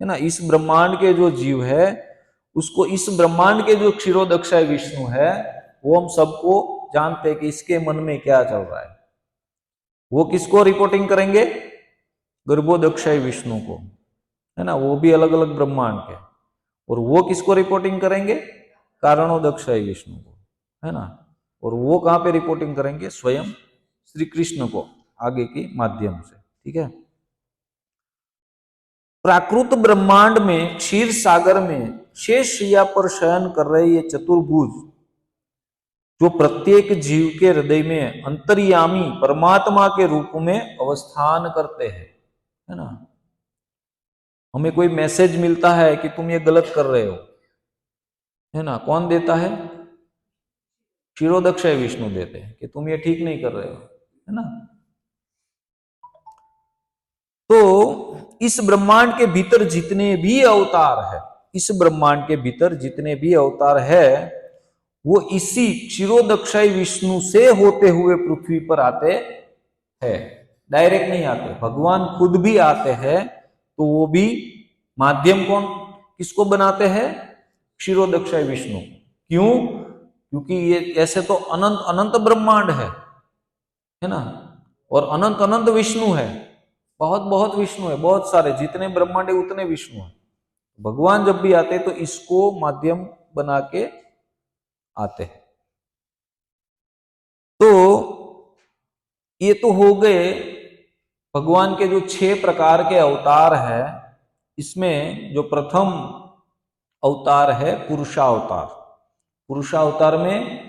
ना, इस ब्रह्मांड के जो जीव है उसको, इस ब्रह्मांड के जो क्षीरोदक्षाई विष्णु है वो हम सबको जानते हैं कि इसके मन में क्या चल रहा है। वो किसको रिपोर्टिंग करेंगे? गर्भोदक्षाई विष्णु को, है ना, वो भी अलग अलग ब्रह्मांड के। और वो किसको रिपोर्टिंग करेंगे? कारणोदक्षाई विष्णु को, है ना। और वो कहां पे रिपोर्टिंग करेंगे? स्वयं श्री कृष्ण को आगे के माध्यम से, ठीक है। प्राकृत ब्रह्मांड में, क्षीर सागर में शेष शैया पर शयन कर रहे ये चतुर्भुज, जो प्रत्येक जीव के हृदय में अंतर्यामी परमात्मा के रूप में अवस्थान करते हैं, है ना। हमें कोई मैसेज मिलता है कि तुम ये गलत कर रहे हो, है ना, कौन देता है? क्षीरोदक्षाई विष्णु देते हैं कि तुम ये ठीक नहीं कर रहे हो, है ना। तो इस ब्रह्मांड के भीतर जितने भी अवतार है, इस ब्रह्मांड के भीतर जितने भी अवतार है, वो इसी क्षीरोदक्षाई विष्णु से होते हुए पृथ्वी पर आते हैं, डायरेक्ट नहीं आते। भगवान खुद भी आते हैं, तो वो भी माध्यम कौन, किसको बनाते हैं? क्षीरोदक्षाई विष्णु। क्यों? क्योंकि ये ऐसे तो अनंत अनंत ब्रह्मांड है ना, और अनंत अनंत विष्णु है, बहुत बहुत विष्णु है, बहुत सारे, जितने ब्रह्मांड है उतने विष्णु है। भगवान जब भी आते हैं तो इसको माध्यम बना के आते हैं। तो ये तो हो गए भगवान के जो 6 प्रकार के अवतार है। इसमें जो प्रथम अवतार है पुरुषावतार। पुरुषावतार में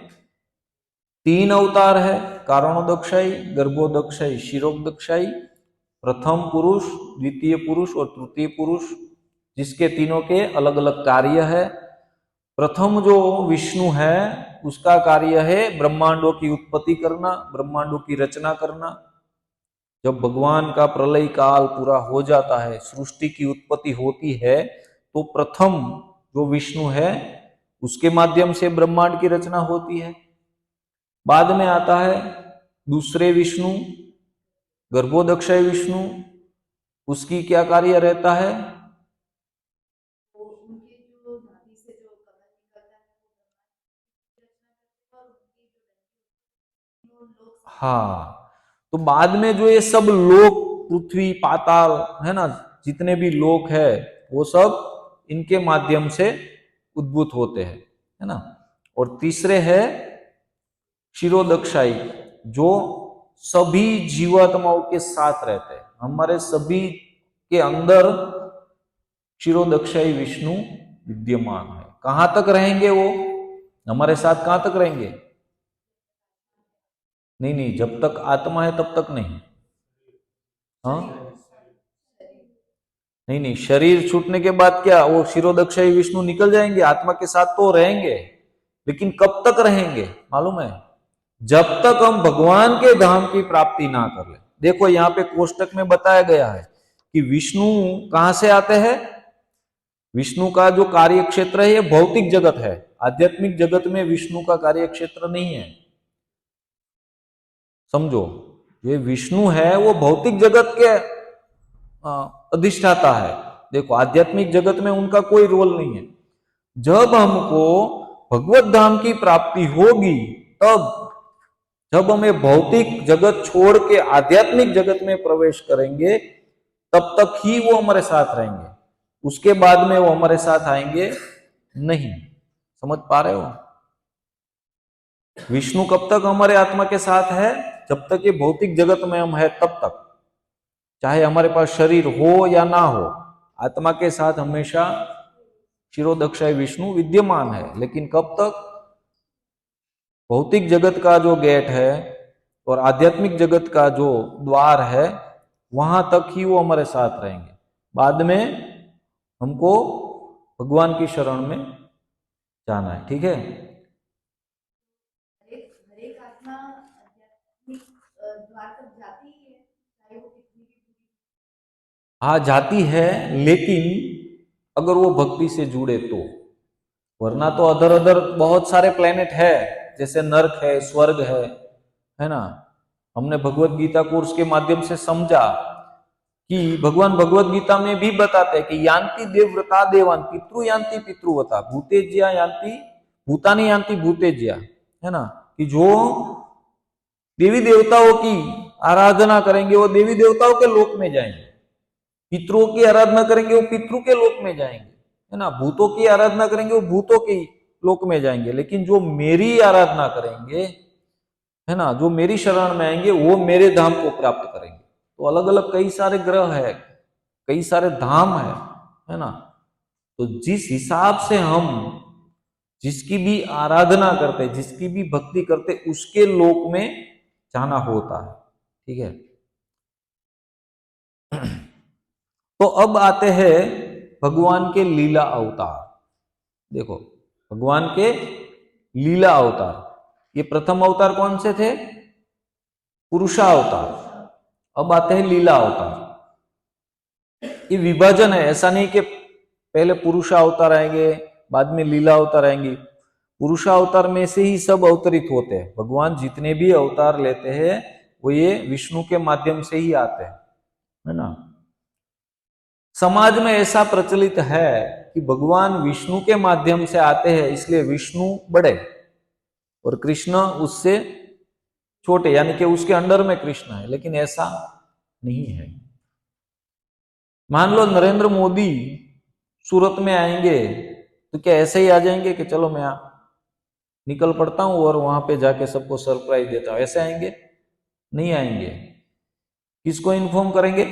3 अवतार है, कारणोदक्षाई, गर्भोदक्षाई, क्षीरोदक्षाई। प्रथम पुरुष, द्वितीय पुरुष और तृतीय पुरुष, जिसके तीनों के अलग अलग कार्य है। प्रथम जो विष्णु है उसका कार्य है ब्रह्मांडों की उत्पत्ति करना, ब्रह्मांडों की रचना करना। जब भगवान का प्रलय काल पूरा हो जाता है, सृष्टि की उत्पत्ति होती है, तो प्रथम जो विष्णु है उसके माध्यम से ब्रह्मांड की रचना होती है। बाद में आता है दूसरे विष्णु, गर्भोदक्षाई विष्णु। उसकी क्या कार्य रहता है? हाँ, तो बाद में जो ये सब लोक, पृथ्वी, पाताल, है ना, जितने भी लोक है वो सब इनके माध्यम से उद्भूत होते हैं, है ना। और तीसरे है क्षीरोदक्षाई, जो सभी जीवात्माओं के साथ रहते हैं। हमारे सभी के अंदर क्षीरोदक्षाई विष्णु विद्यमान है। कहां तक रहेंगे वो? हमारे साथ कहां तक रहेंगे? नहीं नहीं, जब तक आत्मा है तब तक नहीं। हाँ, नहीं नहीं, शरीर छूटने के बाद क्या वो क्षीरोदक्षाई विष्णु निकल जाएंगे? आत्मा के साथ तो रहेंगे, लेकिन कब तक रहेंगे मालूम है? जब तक हम भगवान के धाम की प्राप्ति ना कर ले। देखो यहाँ पे कोष्टक में बताया गया है कि विष्णु कहां से आते हैं। विष्णु का जो कार्य क्षेत्र है ये भौतिक जगत है, आध्यात्मिक जगत में विष्णु का कार्य क्षेत्र नहीं है, समझो। ये विष्णु है वो भौतिक जगत के अधिष्ठाता है। देखो आध्यात्मिक जगत में उनका कोई रोल नहीं है। जब हमको भगवत धाम की प्राप्ति होगी, तब जब हमें भौतिक जगत छोड़ के आध्यात्मिक जगत में प्रवेश करेंगे, तब तक ही वो हमारे साथ रहेंगे। उसके बाद में वो हमारे साथ आएंगे नहीं। समझ पा रहे हो? विष्णु कब तक हमारे आत्मा के साथ है? जब तक ये भौतिक जगत में हम है तब तक, चाहे हमारे पास शरीर हो या ना हो, आत्मा के साथ हमेशा क्षीरोदक्षाई विष्णु विद्यमान है। लेकिन कब तक? भौतिक जगत का जो गेट है और आध्यात्मिक जगत का जो द्वार है वहां तक ही वो हमारे साथ रहेंगे। बाद में हमको भगवान की शरण में जाना है। ठीक है। हर एक आत्मा आध्यात्मिक द्वार तक जाती ही है, चाहे वो कितनी भी बुरी। हाँ जाती है, लेकिन अगर वो भक्ति से जुड़े तो, वरना तो अदर अदर बहुत सारे प्लेनेट है, जैसे नर्क है, स्वर्ग है ना। हमने भगवत गीता कोर्स के माध्यम से समझा कि भगवान भगवत गीता में भी बताते हैं कि यान्ति देवव्रता देवान पितृ यान्ति पितृवता भूतेज्या यान्ति भूतानि यान्ति भूतेज्या, है ना। कि जो देवी देवताओं की आराधना करेंगे वो देवी देवताओं के लोक में जाएंगे, पितरों की आराधना करेंगे वो पितरों के लोक में जाएंगे, है ना। भूतों की आराधना करेंगे वो भूतों के लोक में जाएंगे। लेकिन जो मेरी आराधना करेंगे, है ना, जो मेरी शरण में आएंगे वो मेरे धाम को प्राप्त करेंगे। तो अलग अलग कई सारे ग्रह है, कई सारे धाम है ना। तो जिस हिसाब से हम जिसकी भी आराधना करते, जिसकी भी भक्ति करते, उसके लोक में जाना होता है। ठीक है। तो अब आते हैं भगवान के लीला अवतार। देखो भगवान के लीला अवतार, ये प्रथम अवतार कौन से थे? पुरुषा अवतार। अब आते हैं लीला अवतार। ये विभाजन है, ऐसा नहीं कि पहले पुरुषा अवतार आएंगे बाद में लीला अवतार आएंगी। पुरुषा अवतार में से ही सब अवतरित होते हैं। भगवान जितने भी अवतार लेते हैं वो ये विष्णु के माध्यम से ही आते हैं, है ना। समाज में ऐसा प्रचलित है कि भगवान विष्णु के माध्यम से आते हैं, इसलिए विष्णु बड़े और कृष्ण उससे छोटे, यानी कि उसके अंडर में कृष्ण है। लेकिन ऐसा नहीं है। मान लो नरेंद्र मोदी सूरत में आएंगे तो क्या ऐसे ही आ जाएंगे कि चलो मैं निकल पड़ता हूं और वहां पे जाके सबको सरप्राइज देता हूं, ऐसे आएंगे? नहीं आएंगे। किसको इन्फॉर्म करेंगे?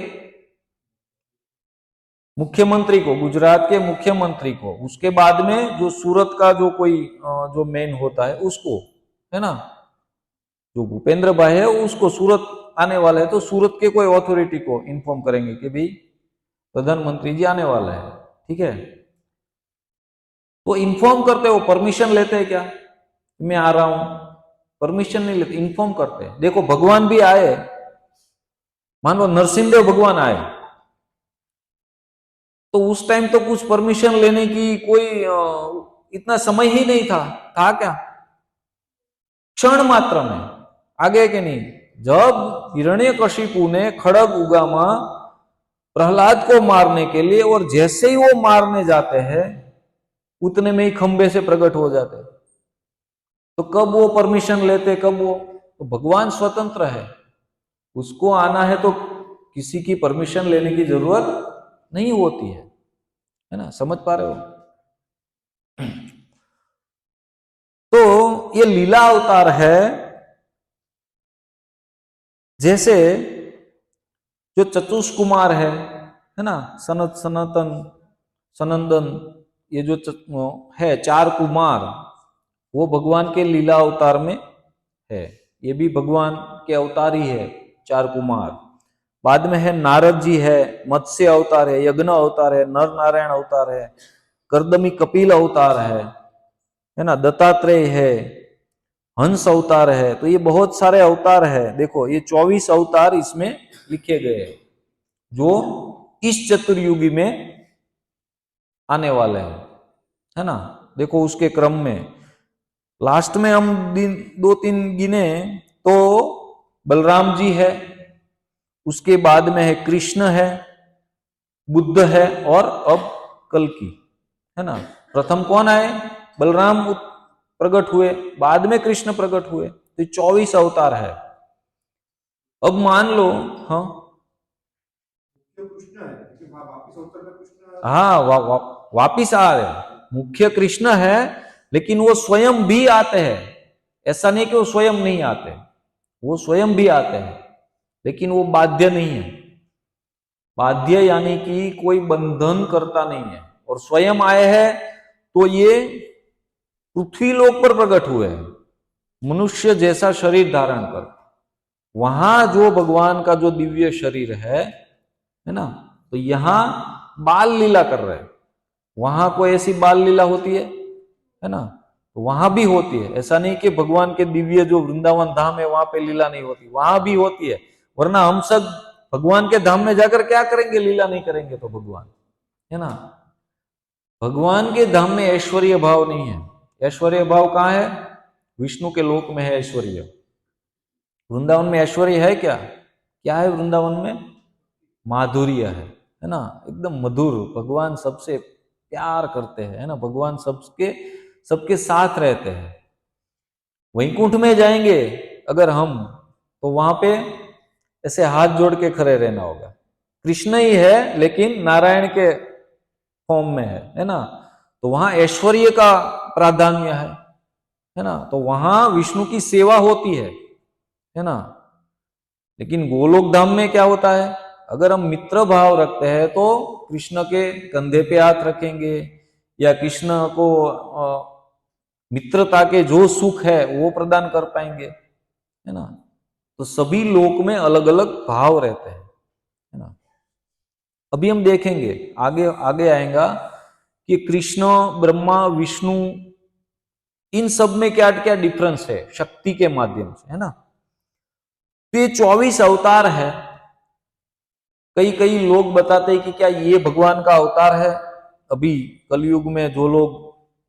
मुख्यमंत्री को, गुजरात के मुख्यमंत्री को। उसके बाद में जो सूरत का जो कोई जो मेन होता है उसको, है ना, जो भूपेंद्र भाई है उसको, सूरत आने वाला है तो सूरत के कोई अथॉरिटी को इन्फॉर्म करेंगे कि भाई प्रधानमंत्री जी आने वाला है। ठीक है। वो इन्फॉर्म करते हो, परमिशन लेते हैं क्या मैं आ रहा हूं? परमिशन नहीं लेते, इन्फॉर्म करते हैं। देखो भगवान भी आए, मान लो नरसिंहदेव भगवान आए तो उस टाइम तो कुछ परमिशन लेने की कोई इतना समय ही नहीं था क्या? क्षण मात्र में आ गए कि नहीं? जब हिरण्यकशिपु ने खड़ग उगामा प्रहलाद को मारने के लिए, और जैसे ही वो मारने जाते हैं उतने में ही खंबे से प्रकट हो जाते। तो कब वो परमिशन लेते, कब वो? तो भगवान स्वतंत्र है, उसको आना है तो किसी की परमिशन लेने की जरूरत नहीं होती है ना। समझ पा रहे हो? तो ये लीला अवतार है। जैसे जो चतुष्कुमार है ना, सनत सनातन सनंदन, ये जो है चार कुमार, वो भगवान के लीला अवतार में है। ये भी भगवान के अवतार ही है, चार कुमार। बाद में है नारद जी है, मत्स्य अवतार है, यज्ञ अवतार है, नर नारायण अवतार है, कर्दमी कपिल अवतार है ना, दत्तात्रेय है, हंस अवतार है। तो ये बहुत सारे अवतार है। देखो ये 24 अवतार इसमें लिखे गए हैं जो इस चतुर्युगी में आने वाले हैं, है ना। देखो उसके क्रम में लास्ट में हम दो तीन गिने तो बलराम जी है, उसके बाद में है कृष्ण है, बुद्ध है, और अब कल्कि, है ना। प्रथम कौन आए? बलराम प्रकट हुए, बाद में कृष्ण प्रकट हुए। तो 24 अवतार है। अब मान लो, हाँ हाँ वापिस आ रहे। मुख्य कृष्ण है, लेकिन वो स्वयं भी आते हैं। ऐसा नहीं कि वो स्वयं नहीं आते, वो स्वयं भी आते हैं, लेकिन वो बाध्य नहीं है। बाध्य यानी कि कोई बंधन करता नहीं है। और स्वयं आए हैं तो ये पृथ्वी लोक पर प्रकट हुए हैं, मनुष्य जैसा शरीर धारण कर, वहां जो भगवान का जो दिव्य शरीर है ना, तो यहां बाल लीला कर रहे हैं। वहां कोई ऐसी बाल लीला होती है ना, तो वहां भी होती है। ऐसा नहीं कि भगवान के दिव्य जो वृंदावन धाम है वहां पे लीला नहीं होती, वहां भी होती है। वरना हम सब भगवान के धाम में जाकर क्या करेंगे, लीला नहीं करेंगे तो भगवान, है ना। भगवान के धाम में ऐश्वर्य भाव नहीं है। ऐश्वर्य भाव कहाँ है? विष्णु के लोक में है ऐश्वर्य। वृंदावन में ऐश्वर्य है क्या? क्या है वृंदावन में? माधुर्य है ना, एकदम मधुर। भगवान सबसे प्यार करते हैं, है ना, भगवान सबके सबके साथ रहते हैं। वैकुंठ में जाएंगे अगर हम, तो वहां पे ऐसे हाथ जोड़ के खड़े रहना होगा। कृष्ण ही है लेकिन नारायण के फॉर्म में है ना, तो वहां ऐश्वर्य का प्राधान्य है ना, तो वहां विष्णु की सेवा होती है ना। लेकिन गोलोक धाम में क्या होता है? अगर हम मित्र भाव रखते हैं तो कृष्ण के कंधे पे हाथ रखेंगे, या कृष्ण को मित्रता के जो सुख है वो प्रदान कर पाएंगे, है ना। तो सभी लोक में अलग अलग भाव रहते हैं, है ना। अभी हम देखेंगे, आगे आगे आएगा कि कृष्ण, ब्रह्मा, विष्णु, इन सब में क्या क्या डिफरेंस है शक्ति के माध्यम से, है ना। तो ये 24 अवतार है। कई कई लोग बताते हैं कि क्या ये भगवान का अवतार है। अभी कलयुग में जो लोग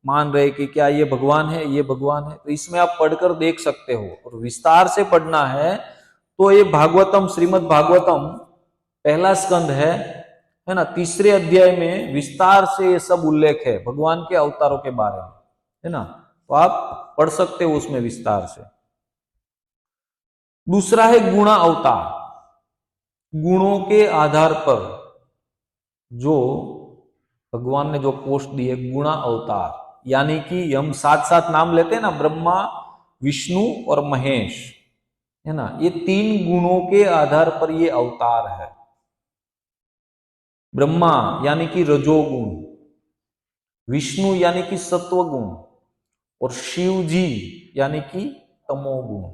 मान रहे कि क्या ये भगवान है, ये भगवान है, तो इसमें आप पढ़कर देख सकते हो। और विस्तार से पढ़ना है तो ये भागवतम, श्रीमद् भागवतम पहला स्कंद है ना, तीसरे अध्याय में विस्तार से ये सब उल्लेख है भगवान के अवतारों के बारे में, है ना। तो आप पढ़ सकते हो उसमें विस्तार से। दूसरा है गुणा अवतार। गुणों के आधार पर जो भगवान ने जो पोस्ट दी है, गुणा अवतार, यानी कि हम साथ साथ नाम लेते हैं ना, ब्रह्मा, विष्णु और महेश, है ना, ये 3 गुणों के आधार पर ये अवतार है। ब्रह्मा यानी कि रजोगुण, विष्णु यानी कि सत्वगुण, और शिव जी यानी कि तमोगुण।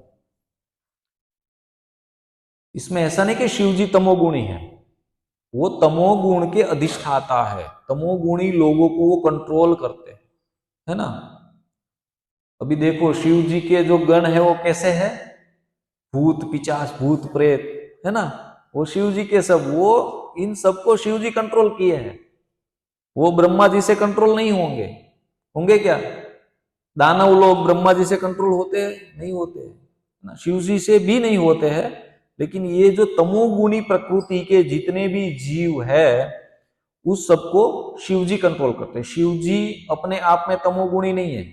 इसमें ऐसा नहीं कि शिव जी तमोगुणी है, वो तमोगुण के अधिष्ठाता है। तमोगुणी लोगों को वो कंट्रोल करते हैं, है ना। अभी देखो शिव जी के जो गण है वो कैसे है, भूत पिचास, भूत प्रेत, है ना, वो शिव जी के सब, वो इन सबको शिव जी कंट्रोल किए हैं। वो ब्रह्मा जी से कंट्रोल नहीं होंगे, होंगे क्या? दानव लोग ब्रह्मा जी से कंट्रोल होते हैं? नहीं होते ना, शिव जी से भी नहीं होते हैं। लेकिन ये जो तमोगुणी प्रकृति के जितने भी जीव है उस सबको शिव जी कंट्रोल करते हैं। शिव जी अपने आप में तमोगुणी नहीं है।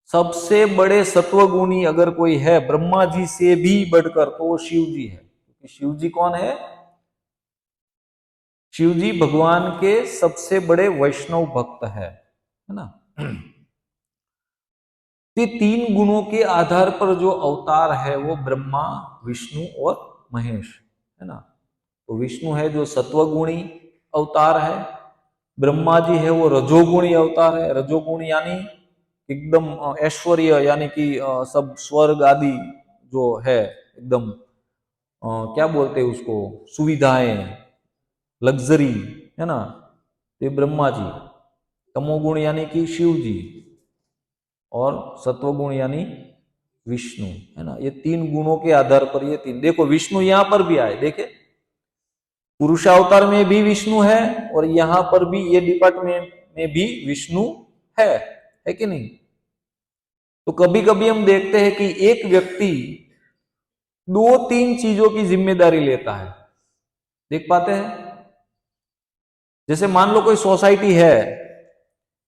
सबसे बड़े सत्वगुणी अगर कोई है ब्रह्मा जी से भी बढ़कर, तो वो शिव जी है। क्योंकि शिव जी कौन है? शिव जी भगवान के सबसे बड़े वैष्णव भक्त है ना। ये 3 गुणों के आधार पर जो अवतार है वो ब्रह्मा, विष्णु और महेश, है ना। तो विष्णु है जो सत्वगुणी अवतार है, ब्रह्मा जी है वो रजोगुणी अवतार है। रजोगुण यानी एकदम ऐश्वर्य, यानी कि सब स्वर्ग आदि जो है एकदम, क्या बोलते हैं उसको, सुविधाएं, लग्जरी, है ना, ये ब्रह्मा जी। तमोगुण यानी कि शिव जी, और सत्वगुण यानी विष्णु, है ना। ये 3 गुणों के आधार पर ये 3, देखो विष्णु यहां पर भी आए, देखे पुरुषावतार में भी विष्णु है, और यहां पर भी ये डिपार्टमेंट में भी विष्णु है कि नहीं। तो कभी कभी हम देखते हैं कि एक व्यक्ति 2-3 चीजों की जिम्मेदारी लेता है, देख पाते हैं। जैसे मान लो कोई सोसाइटी है,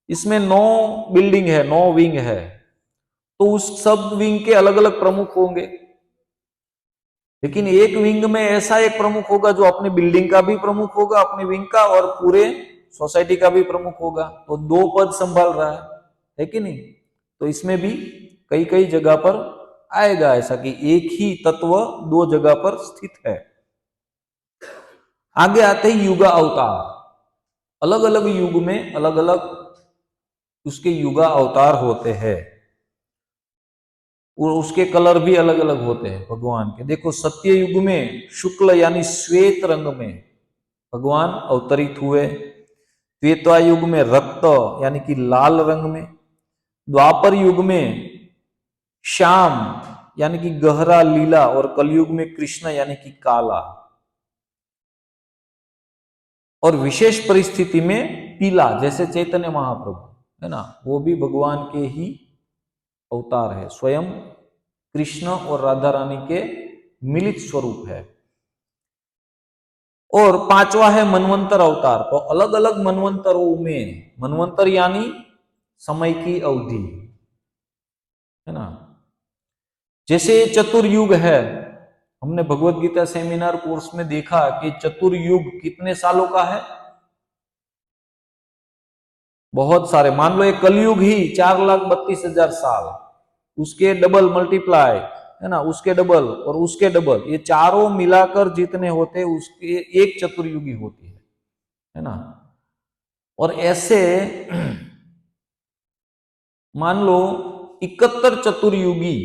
इसमें 9 बिल्डिंग है, 9 विंग है, तो उस सब विंग के अलग अलग प्रमुख होंगे। लेकिन एक विंग में ऐसा एक प्रमुख होगा जो अपनी बिल्डिंग का भी प्रमुख होगा, अपने विंग का, और पूरे सोसाइटी का भी प्रमुख होगा। तो 2 पद संभाल रहा है कि नहीं। तो इसमें भी कई कई जगह पर आएगा ऐसा कि एक ही तत्व 2 जगह पर स्थित है। आगे आते ही युगा अवतार। अलग अलग युग में अलग अलग उसके युगा अवतार होते हैं। और उसके कलर भी अलग अलग होते हैं भगवान के। देखो सत्य युग में शुक्ल यानी श्वेत रंग में भगवान अवतरित हुए, त्रेता युग में रक्त यानी कि लाल रंग में, द्वापर युग में श्याम यानी कि गहरा लीला, और कलयुग में कृष्ण यानी कि काला, और विशेष परिस्थिति में पीला, जैसे चैतन्य महाप्रभु है ना, वो भी भगवान के ही अवतार है, स्वयं कृष्ण और राधा रानी के मिलित स्वरूप है। और पांचवा है मनवंतर अवतार। तो अलग अलग मनवंतरों में, मनवंतर यानी समय की अवधि है ना, जैसे चतुर्युग है, हमने भगवत गीता सेमिनार कोर्स में देखा कि चतुर्युग कितने सालों का है, बहुत सारे। मान लो एक कलयुग ही 4,32,000 साल, उसके डबल मल्टीप्लाई है ना, उसके डबल और उसके डबल, ये चारों मिलाकर जितने होते उसके एक चतुर्युगी होती है ना। और ऐसे मान लो 71 चतुर्युगी,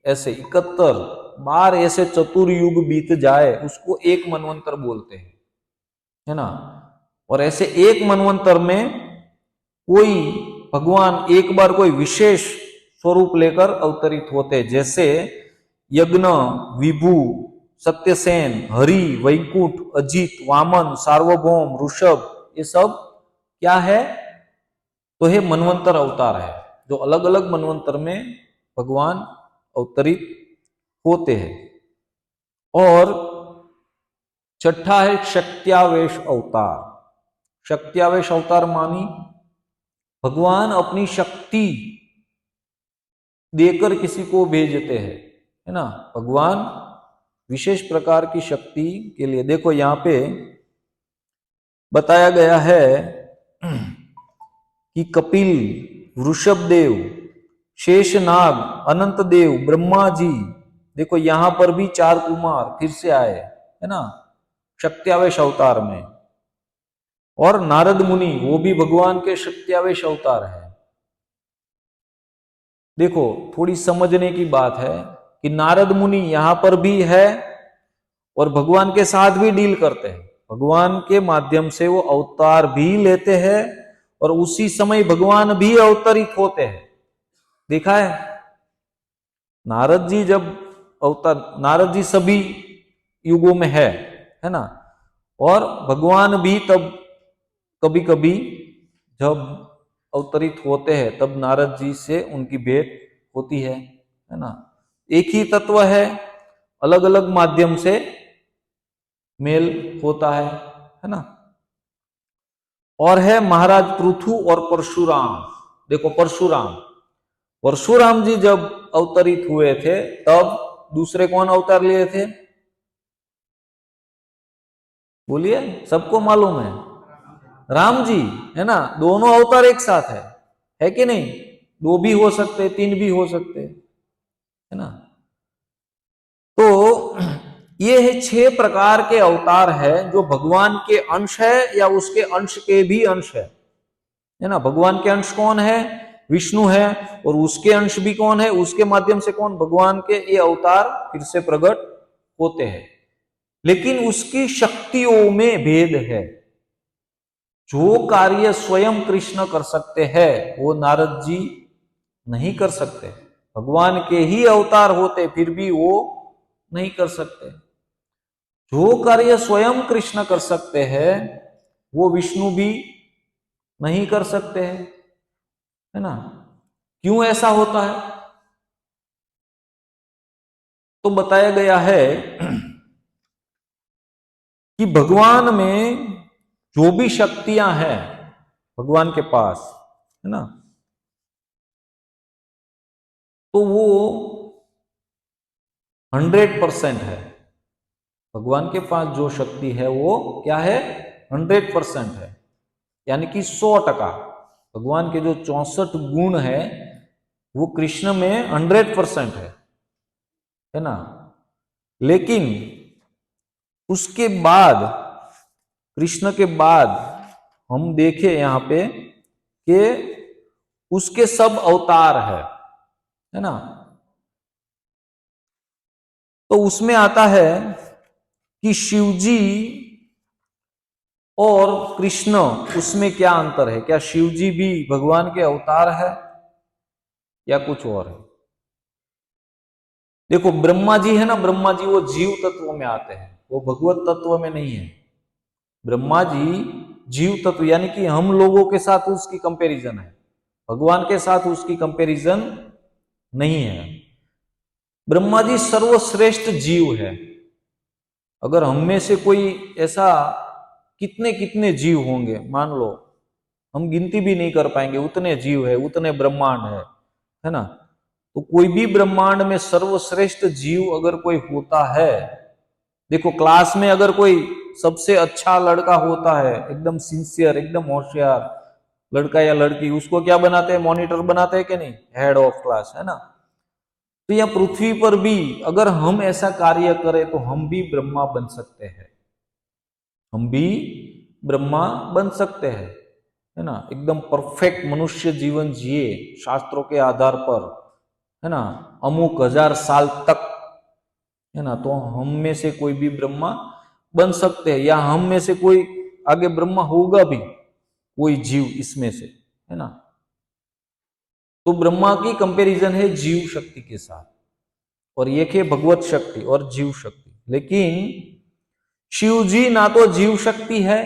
ऐसे 71 बार ऐसे चतुर्युग बीत जाए उसको एक मनवंतर बोलते हैं है ना। और ऐसे एक मनवंतर में कोई भगवान एक बार कोई विशेष स्वरूप लेकर अवतरित होते, जैसे यज्ञ, विभु, सत्यसेन, हरि, वैकुंठ, अजित, वामन, सार्वभौम, ऋषभ, ये सब क्या है, तो ये मनवंतर अवतार है, जो अलग अलग मनवंतर में भगवान अवतरित होते हैं। और छठा है शक्त्यावेश अवतार। शक्त्यावेश अवतार मानी भगवान अपनी शक्ति देकर किसी को भेजते हैं है ना, भगवान विशेष प्रकार की शक्ति के लिए। देखो यहां पे बताया गया है कि कपिल, वृषभदेव, शेषनाग, अनंत देव, ब्रह्मा जी, देखो यहां पर भी 4 कुमार फिर से आए है ना शक्त्यावेश अवतार में। और नारद मुनि, वो भी भगवान के शक्त्यावेश अवतार है। देखो थोड़ी समझने की बात है कि नारद मुनि यहां पर भी है और भगवान के साथ भी डील करते हैं, भगवान के माध्यम से वो अवतार भी लेते हैं और उसी समय भगवान भी अवतरित होते हैं। देखा है नारद जी जब अवतार, नारद जी सभी युगों में है ना, और भगवान भी तब कभी कभी जब अवतरित होते हैं तब नारद जी से उनकी भेंट होती है ना। एक ही तत्व है, अलग अलग माध्यम से मेल होता है ना। और है महाराज पृथु और परशुराम। देखो परशुराम, परशुराम जी जब अवतरित हुए थे तब दूसरे कौन अवतार लिए थे, बोलिए, सबको मालूम है, राम जी है ना। दोनों अवतार एक साथ है कि नहीं, 2 भी हो सकते, 3 भी हो सकते है ना। तो ये है 6 प्रकार के अवतार है जो भगवान के अंश है या उसके अंश के भी अंश है ना। भगवान के अंश कौन है, विष्णु है, और उसके अंश भी कौन है, उसके माध्यम से कौन, भगवान के ये अवतार फिर से प्रकट होते हैं। लेकिन उसकी शक्तियों में भेद है। जो कार्य स्वयं कृष्ण कर सकते हैं वो नारद जी नहीं कर सकते, भगवान के ही अवतार होते फिर भी वो नहीं कर सकते। जो कार्य स्वयं कृष्ण कर सकते हैं वो विष्णु भी नहीं कर सकते हैं है ना। क्यों ऐसा होता है, तो बताया गया है कि भगवान में जो भी शक्तियां हैं भगवान के पास है ना, तो वो 100% है। भगवान के पास जो शक्ति है वो क्या है, 100% है, यानी कि 100%। भगवान के जो 64 गुण है वो कृष्ण में 100% है ना। लेकिन उसके बाद, कृष्ण के बाद हम देखें यहां पे कि उसके सब अवतार है ना। तो उसमें आता है कि शिव जी और कृष्ण, उसमें क्या अंतर है? क्या शिव जी भी भगवान के अवतार है या कुछ और है? देखो, ब्रह्मा जी है ना, ब्रह्मा जी वो जीव तत्व में आते हैं, वो भगवत तत्व में नहीं है। ब्रह्मा जी जीव तत्व, यानी कि हम लोगों के साथ उसकी कंपैरिजन है, भगवान के साथ उसकी कंपैरिजन नहीं है। ब्रह्मा जी सर्वश्रेष्ठ जीव है। अगर हम में से कोई ऐसा, कितने कितने जीव होंगे, मान लो हम गिनती भी नहीं कर पाएंगे, उतने जीव है, उतने ब्रह्मांड है ना। तो कोई भी ब्रह्मांड में सर्वश्रेष्ठ जीव अगर कोई होता है, देखो क्लास में अगर कोई सबसे अच्छा लड़का होता है, एकदम सिंसियर, एकदम होशियार लड़का या लड़की, उसको क्या बनाते हैं? मॉनिटर बनाते हैं कि नहीं? हेड ऑफ क्लास, है ना। तो यह पृथ्वी पर भी अगर हम ऐसा कार्य करें तो हम भी ब्रह्मा बन सकते हैं, हम भी ब्रह्मा बन सकते हैं, है ना। एकदम परफेक्ट मनुष्य जीवन जिए शास्त्रों के आधार पर, है ना, अमुक हजार साल तक, है ना, तो हम में से कोई भी ब्रह्मा बन सकते हैं, या हम में से कोई आगे ब्रह्मा होगा भी, कोई जीव इसमें से, है ना। तो ब्रह्मा की कंपैरिजन है जीव शक्ति के साथ, और एक है भगवत शक्ति और जीव शक्ति। लेकिन शिव जी ना तो जीव शक्ति है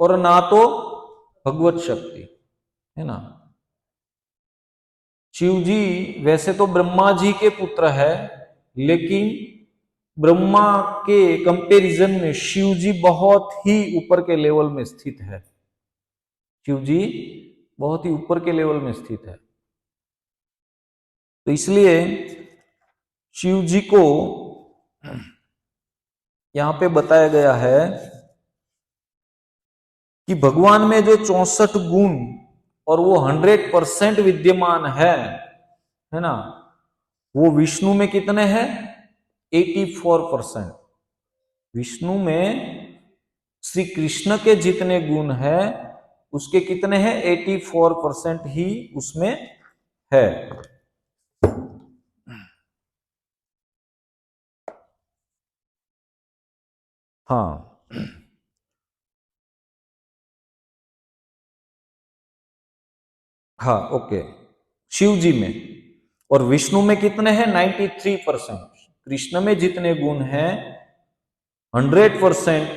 और ना तो भगवत शक्ति, है ना। शिव जी वैसे तो ब्रह्मा जी के पुत्र है, लेकिन ब्रह्मा के कंपैरिजन में शिव जी बहुत ही ऊपर के लेवल में स्थित है। शिव जी बहुत ही ऊपर के लेवल में स्थित है। तो इसलिए शिव जी को यहां पे बताया गया है कि भगवान में जो 64 गुण और वो 100% विद्यमान है ना, वो विष्णु में कितने हैं? 84%। विष्णु में श्री कृष्ण के जितने गुण हैं उसके कितने हैं? 84% ही उसमें है। हाँ, हाँ, ओके। शिव जी में और विष्णु में कितने हैं? 93%। कृष्ण में जितने गुण हैं 100%,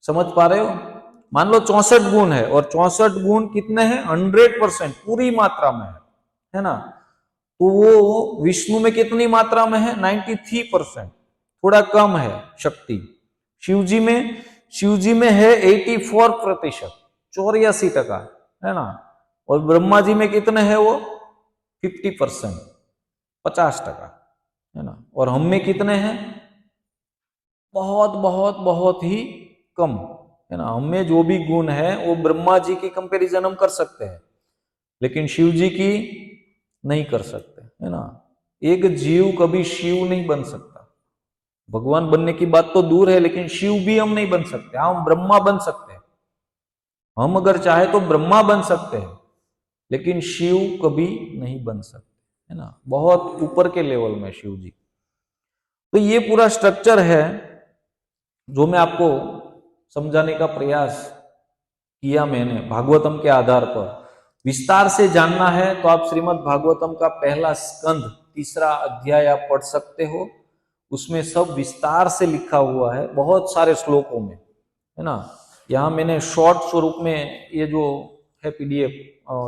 समझ पा रहे हो? मान लो 64 गुण है और 64 गुण कितने हैं? 100% पूरी मात्रा में है ना। तो वो विष्णु में कितनी मात्रा में है? 93%, थोड़ा कम है शक्ति। शिव जी में है 84%, 84%, है ना। और ब्रह्मा जी में कितने हैं? वो 50%, 50%, है ना। और हम में कितने हैं? बहुत बहुत बहुत ही कम, है ना। हम में जो भी गुण है वो ब्रह्मा जी की कंपैरिजन हम कर सकते हैं, लेकिन शिव जी की नहीं कर सकते, है ना। एक जीव कभी शिव नहीं बन सकता। भगवान बनने की बात तो दूर है, लेकिन शिव भी हम नहीं बन सकते। हम ब्रह्मा बन सकते हैं, हम अगर चाहे तो ब्रह्मा बन सकते हैं, लेकिन शिव कभी नहीं बन सकते, है ना। बहुत ऊपर के लेवल में शिव जी। तो ये पूरा स्ट्रक्चर है जो मैं आपको समझाने का प्रयास किया मैंने भागवतम के आधार पर। विस्तार से जानना है तो आप श्रीमद् भागवतम का पहला स्कंध 3रा अध्याय आप पढ़ सकते हो। उसमें सब विस्तार से लिखा हुआ है, बहुत सारे श्लोकों में, है ना। यहाँ मैंने शॉर्ट स्वरूप में ये जो है पीडीएफ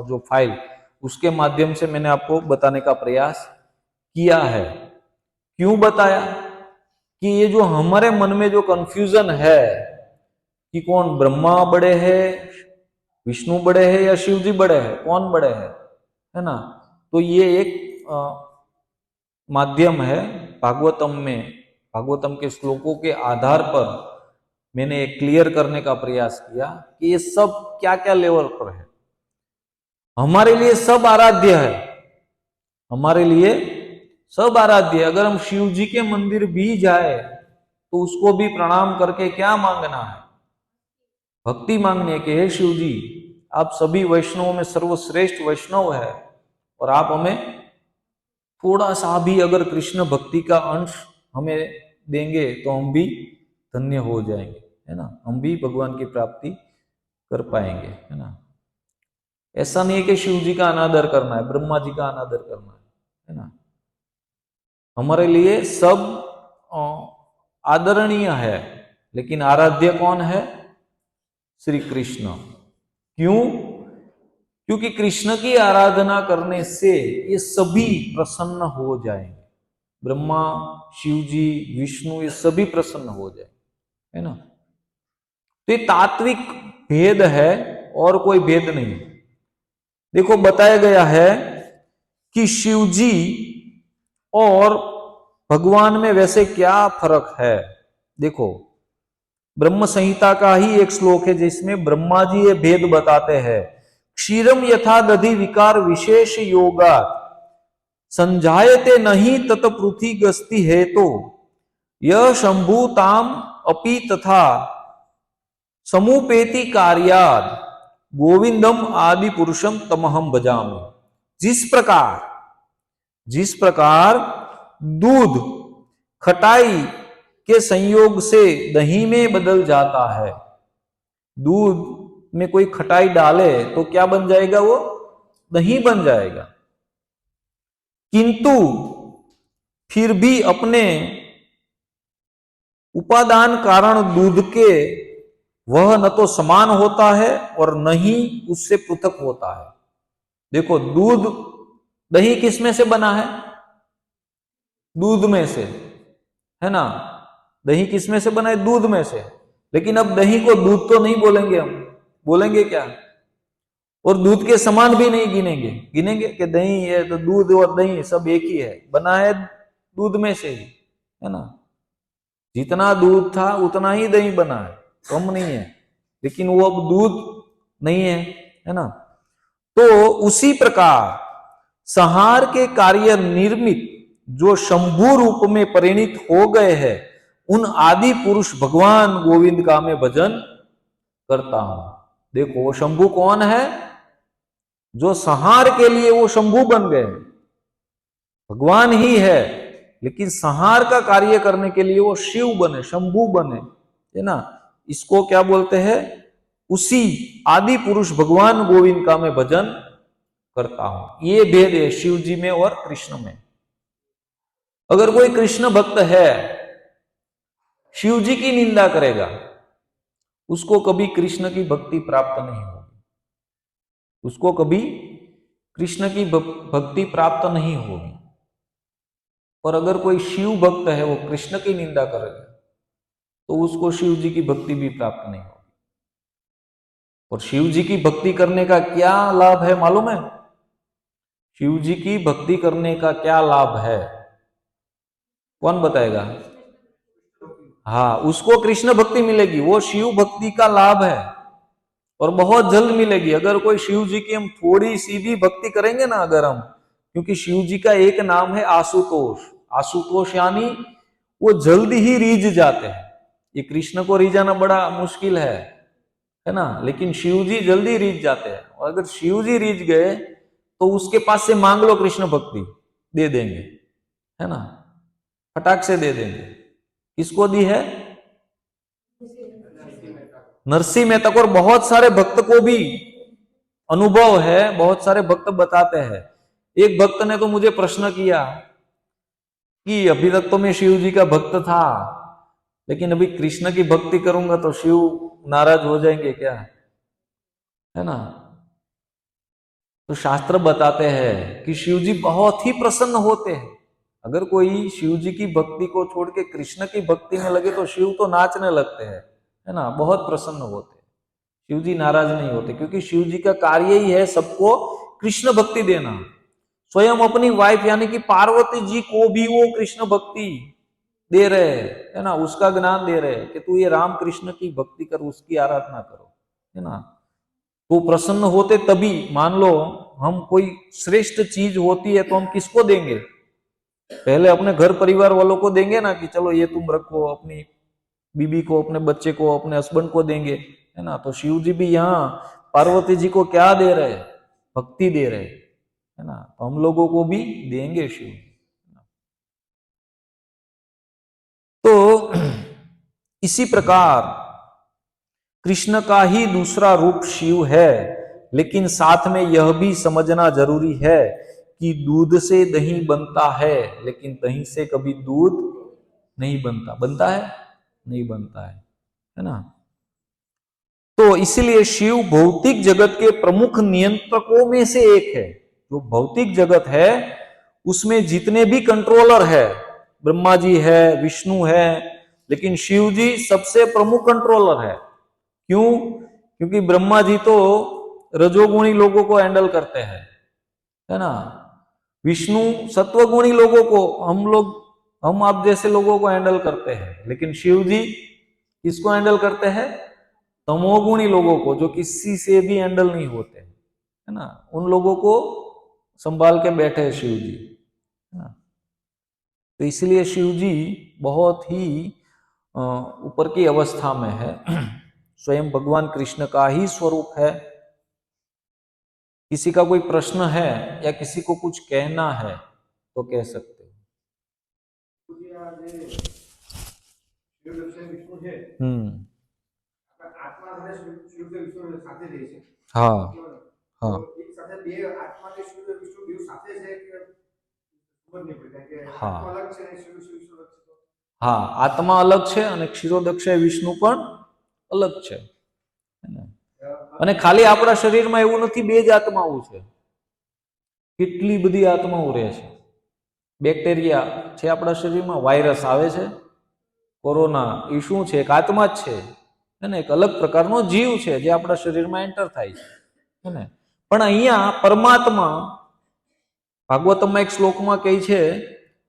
जो फाइल, उसके माध्यम से मैंने आपको बताने का प्रयास किया है। क्यों बताया? कि ये जो हमारे मन में जो कंफ्यूजन है कि कौन ब्रह्मा बड़े हैं, विष्णु बड़े हैं या शिव जी बड़े हैं, कौन बड़े हैं, है ना। तो ये एक माध्यम है भागवतम में, भागवतम के श्लोकों के आधार पर मैंने क्लियर करने का प्रयास किया कि ये सब क्या क्या लेवल पर है। हमारे लिए सब आराध्य है, हमारे लिए सब आराध्य। अगर हम शिव जी के मंदिर भी जाए तो उसको भी प्रणाम करके क्या मांगना है? भक्ति मांगनी है कि हे शिव जी, आप सभी वैष्णवों में सर्वश्रेष्ठ वैष्णव है, और आप हमें थोड़ा सा भी अगर कृष्ण भक्ति का अंश हमें देंगे तो हम भी धन्य हो जाएंगे, है ना, हम भी भगवान की प्राप्ति कर पाएंगे, है ना। ऐसा नहीं है कि शिव जी का अनादर करना है, ब्रह्मा जी का अनादर करना है ना। हमारे लिए सब आदरणीय है, लेकिन आराध्य कौन है? श्री कृष्ण। क्यों? क्योंकि कृष्ण की आराधना करने से ये सभी प्रसन्न हो जाएंगे, ब्रह्मा, शिव जी, विष्णु, ये सभी प्रसन्न हो जाएंगे, है ना। तो ये तात्विक भेद है और कोई भेद नहीं। देखो बताया गया है कि शिव जी और भगवान में वैसे क्या फर्क है। देखो ब्रह्म संहिता का ही एक श्लोक है जिसमें ब्रह्मा जी ये भेद बताते हैं। क्षीरम यथा दधि विकार विशेष योगा संजायते नहीं तत पृथ्वी गस्ति है तो यह शंभुताम अपि तथा समुपेति कार्याद गोविंदम आदि पुरुषम तमहम भजामि। जिस प्रकार दूध खटाई के संयोग से दही में बदल जाता है, दूध में कोई खटाई डाले तो क्या बन जाएगा? वो दही बन जाएगा। किंतु फिर भी अपने उपादान कारण दूध के वह न तो समान होता है और न ही उससे पृथक होता है। देखो दूध, दही किस में से बना है? दूध में से, है ना। दही किस में से बना है? दूध में से। लेकिन अब दही को दूध तो नहीं बोलेंगे, हम बोलेंगे क्या? और दूध के समान भी नहीं गिनेंगे, गिनेंगे कि दही है तो दूध और दही सब एक ही है, बना है दूध में से ही, है ना। जितना दूध था उतना ही दही बना है, कम नहीं है, लेकिन वो अब दूध नहीं है ना। तो उसी प्रकार संहार के कार्य निर्मित जो शंभु रूप में परिणित हो गए हैं, उन आदि पुरुष भगवान गोविंद का मैं भजन करता हूं। देखो वो शंभु कौन है? जो संहार के लिए वो शंभु बन गए, भगवान ही है, लेकिन संहार का कार्य करने के लिए वो शिव बने, शंभु बने, है ना। इसको क्या बोलते हैं? उसी आदि पुरुष भगवान गोविंद का मैं भजन करता हूं। ये भेद है शिव जी में और कृष्ण में। अगर कोई कृष्ण भक्त है, शिव जी की निंदा करेगा, उसको कभी कृष्ण की भक्ति प्राप्त नहीं होगी, उसको कभी कृष्ण की भक्ति प्राप्त नहीं होगी। और अगर कोई शिव भक्त है, वो कृष्ण की निंदा करेगा, तो उसको शिव जी की भक्ति भी प्राप्त नहीं होगी। और शिव जी की भक्ति करने का क्या लाभ है मालूम है? शिव जी की भक्ति करने का क्या लाभ है, कौन बताएगा? हाँ, उसको कृष्ण भक्ति मिलेगी, वो शिव भक्ति का लाभ है और बहुत जल्द मिलेगी। अगर कोई शिव जी की हम थोड़ी सी भी भक्ति करेंगे ना, अगर हम, क्योंकि शिव जी का एक नाम है आशुतोष, आशुतोष यानी वो जल्दी ही रीझ जाते हैं। ये कृष्ण को रीझाना बड़ा मुश्किल है ना, लेकिन शिव जी जल्दी रीझ जाते हैं। और अगर शिव जी रीझ गए तो उसके पास से मांग लो कृष्ण भक्ति, दे देंगे, है ना, फटाक से दे देंगे। किसको दी है? नरसिंह मेहता को। और बहुत सारे भक्त को भी अनुभव है, बहुत सारे भक्त बताते हैं। एक भक्त ने तो मुझे प्रश्न किया कि अभी तक तो मैं शिव जी का भक्त था, लेकिन अभी कृष्ण की भक्ति करूंगा तो शिव नाराज हो जाएंगे क्या, है ना। तो शास्त्र बताते हैं कि शिव जी बहुत ही प्रसन्न होते हैं। अगर कोई शिव जी की भक्ति को छोड़ के कृष्ण की भक्ति में लगे तो शिव तो नाचने लगते हैं, है ना, बहुत प्रसन्न होते हैं। शिव जी नाराज नहीं होते, क्योंकि शिव जी का कार्य ही है सबको कृष्ण भक्ति देना। स्वयं अपनी वाइफ यानी कि पार्वती जी को भी वो कृष्ण भक्ति दे रहे हैं, है ना, उसका ज्ञान दे रहे हैं कि तू ये राम कृष्ण की भक्ति कर, उसकी आराधना करो, है ना। तो प्रसन्न होते तभी। मान लो हम कोई श्रेष्ठ चीज होती है तो हम किसको देंगे? पहले अपने घर परिवार वालों को देंगे ना, कि चलो ये तुम रखो, अपनी बीबी को, अपने बच्चे को, अपने हस्बैंड को देंगे, है ना। तो शिव जी भी यहाँ पार्वती जी को क्या दे रहे? भक्ति दे रहे, है ना। तो हम लोगों को भी देंगे शिव। इसी प्रकार कृष्ण का ही दूसरा रूप शिव है, लेकिन साथ में यह भी समझना जरूरी है कि दूध से दही बनता है, लेकिन दही से कभी दूध नहीं बनता। बनता है? नहीं बनता है ना। तो इसलिए शिव भौतिक जगत के प्रमुख नियंत्रकों में से एक है। जो भौतिक जगत है उसमें जितने भी कंट्रोलर है, ब्रह्मा जी है, विष्णु है, लेकिन शिव जी सबसे प्रमुख कंट्रोलर है। क्यों? क्योंकि ब्रह्मा जी तो रजोगुणी लोगों को हैंडल करते हैं, है ना। विष्णु सत्वगुणी लोगों को, हम आप जैसे लोगों को हैंडल करते हैं, लेकिन शिव जी किसको हैंडल करते हैं? तमोगुणी लोगों को, जो किसी से भी हैंडल नहीं होते, है ना। उन लोगों को संभाल के बैठे हैं शिव जी, है ना। तो इसलिए शिव जी बहुत ही ऊपर की अवस्था में है। स्वयं भगवान कृष्ण का ही स्वरूप है। किसी का कोई प्रश्न है या किसी को कुछ कहना है तो कह सकते हो। हाँ हाँ हाँ हाँ, आत्मा अलग છે અને ક્ષીરોદક્ષ વિષ્ણુ પણ અલગ છે, અને ખાલી આપણા શરીરમાં એવું નથી, બે જ આત્માઓ છે, કેટલી બધી આત્માઓ રહે છે। બેક્ટેરિયા છે આપણા શરીરમાં, વાયરસ આવે છે, કોરોના એ શું છે? એક આત્મા જ છે, है ને। એક અલગ પ્રકારનો જીવ છે જે આપણા શરીરમાં એન્ટર થાય છે, है ને। પણ અહીંયા પરમાત્મા ભાગવતમાં એક શ્લોકમાં કહે છે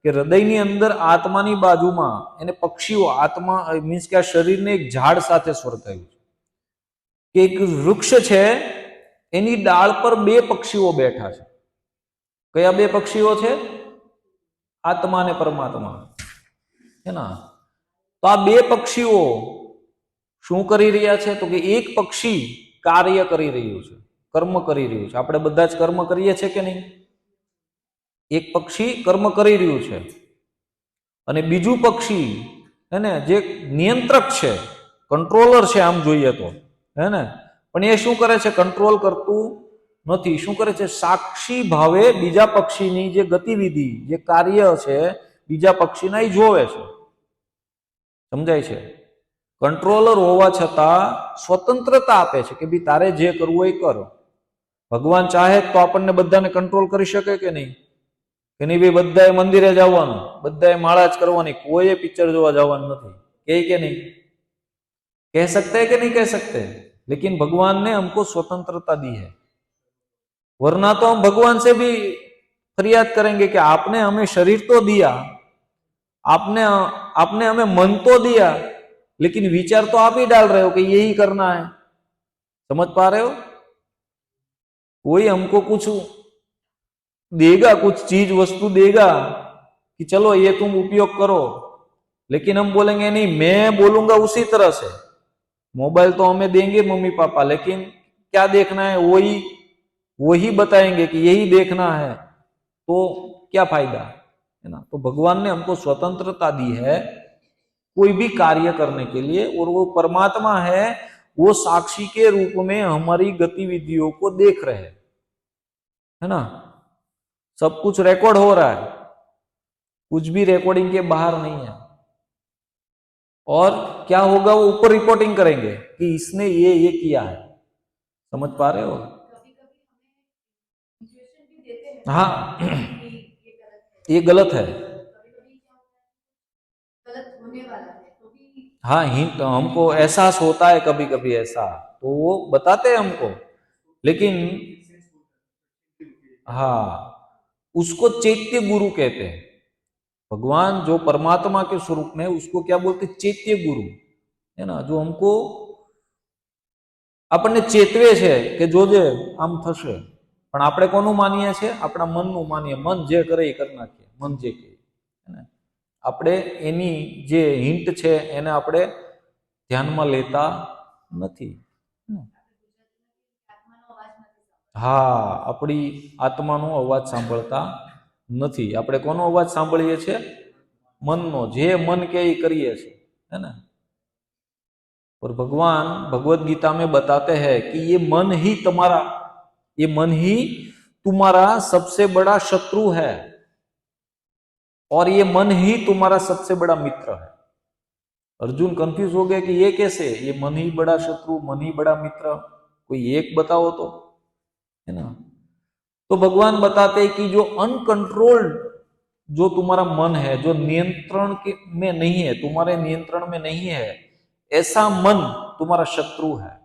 કે હૃદયની અંદર આત્માની બાજુમાં એને પક્ષીઓ, આત્મા મીન્સ કે આ શરીરને એક ઝાડ સાથે સ્વર્ગાવ્યું છે, કે એક વૃક્ષ છે એની ડાળ પર બે પક્ષીઓ બેઠા છે। કયા બે પક્ષીઓ છે? આત્મા અને પરમાત્મા, है ना। तो आ बे पक्षीओ शू करी रह्या छे? तो कि एक पक्षी कार्य करी रह्यो छे, कर्म करी रह्यो छे। आपणे बधा ज कर्म करीए छे के नहीं? एक पक्षी कर्म करी रह्यो छे अने बीजू पक्षी, है ने, जे नियंत्रक छे, कंट्रोलर छे आम जोईए तो, है ने, पण ए शुं करे छे? कंट्रोल करतुं નથી। શું કરે છે? સાક્ષી ભાવે બીજા પક્ષીની જે ગતિવિધિ, જે કાર્ય છે બીજા પક્ષીના એ જોવે છે। સમજાય છે? કંટ્રોલર હોવા છતાં સ્વતંત્રતા આપે છે કે ભાઈ તારે જે કરવું હોય એ કરો। ભગવાન ચાહે તો આપણને બધાને કંટ્રોલ કરી શકે કે નહીં? કે નહીં ભાઈ બધાએ મંદિરે જવાનું, બધાએ માળા જ કરવાની, કોઈએ પિક્ચર જોવા જવાનું નથી, કહે કે નહીં? कह सकते हैं कि नहीं कह सकते? लेकिन भगवान ने हमको स्वतंत्रता दी है, वरना तो हम भगवान से भी फरियाद करेंगे कि आपने हमें शरीर तो दिया, आपने आपने हमें मन तो दिया, लेकिन विचार तो आप ही डाल रहे हो कि यही करना है। समझ पा रहे हो? कोई हमको कुछ देगा, कुछ चीज वस्तु देगा कि चलो ये तुम उपयोग करो, लेकिन हम बोलेंगे नहीं, मैं बोलूंगा उसी तरह से। मोबाइल तो हमें देंगे मम्मी पापा, लेकिन क्या देखना है वही बताएंगे कि यही देखना है, तो क्या फायदा, है ना। तो भगवान ने हमको स्वतंत्रता दी है कोई भी कार्य करने के लिए, और वो परमात्मा है, वो साक्षी के रूप में हमारी गतिविधियों को देख रहे हैं, है ना। सब कुछ रिकॉर्ड हो रहा है, कुछ भी रिकॉर्डिंग के बाहर नहीं है। और क्या होगा? वो ऊपर रिपोर्टिंग करेंगे कि इसने ये किया है। समझ पा रहे हो? हाँ, ये गलत है। हाँ, हिंट हमको एहसास होता है कभी कभी ऐसा, तो वो बताते हैं हमको, लेकिन हाँ, उसको चैत्य गुरु कहते हैं। भगवान जो परमात्मा के स्वरूप में, उसको क्या बोलते? चैत्य गुरु, है ना। जो हमको આપણને ચેતવે છે કે જોજે આમ થશે, પણ આપણે કોનું માનીએ છીએ? આપણા મનનું માનીએ। મન જે કરે એ કરી નાખીએ, મન જે કહે, આપણે એની જે હિન્ટ છે એને આપણે ધ્યાનમાં લેતા નથી। હા, આપણી આત્માનો અવાજ સાંભળતા નથી। આપણે કોનો અવાજ સાંભળીએ છીએ? મનનો। જે મન કે એ કરીએ છીએ, હે ને। और भगवान भगवत गीता में बताते हैं कि ये मन ही तुम्हारा सबसे बड़ा शत्रु है और ये मन ही तुम्हारा सबसे बड़ा मित्र है। अर्जुन कंफ्यूज हो गया कि ये कैसे, ये मन ही बड़ा शत्रु, मन ही बड़ा मित्र, कोई एक बताओ तो, है ना। तो भगवान बताते हैं कि जो अनकंट्रोल्ड जो तुम्हारा मन है, जो नियंत्रण के में नहीं है, तुम्हारे नियंत्रण में नहीं है, ऐसा मन तुम्हारा शत्रु है।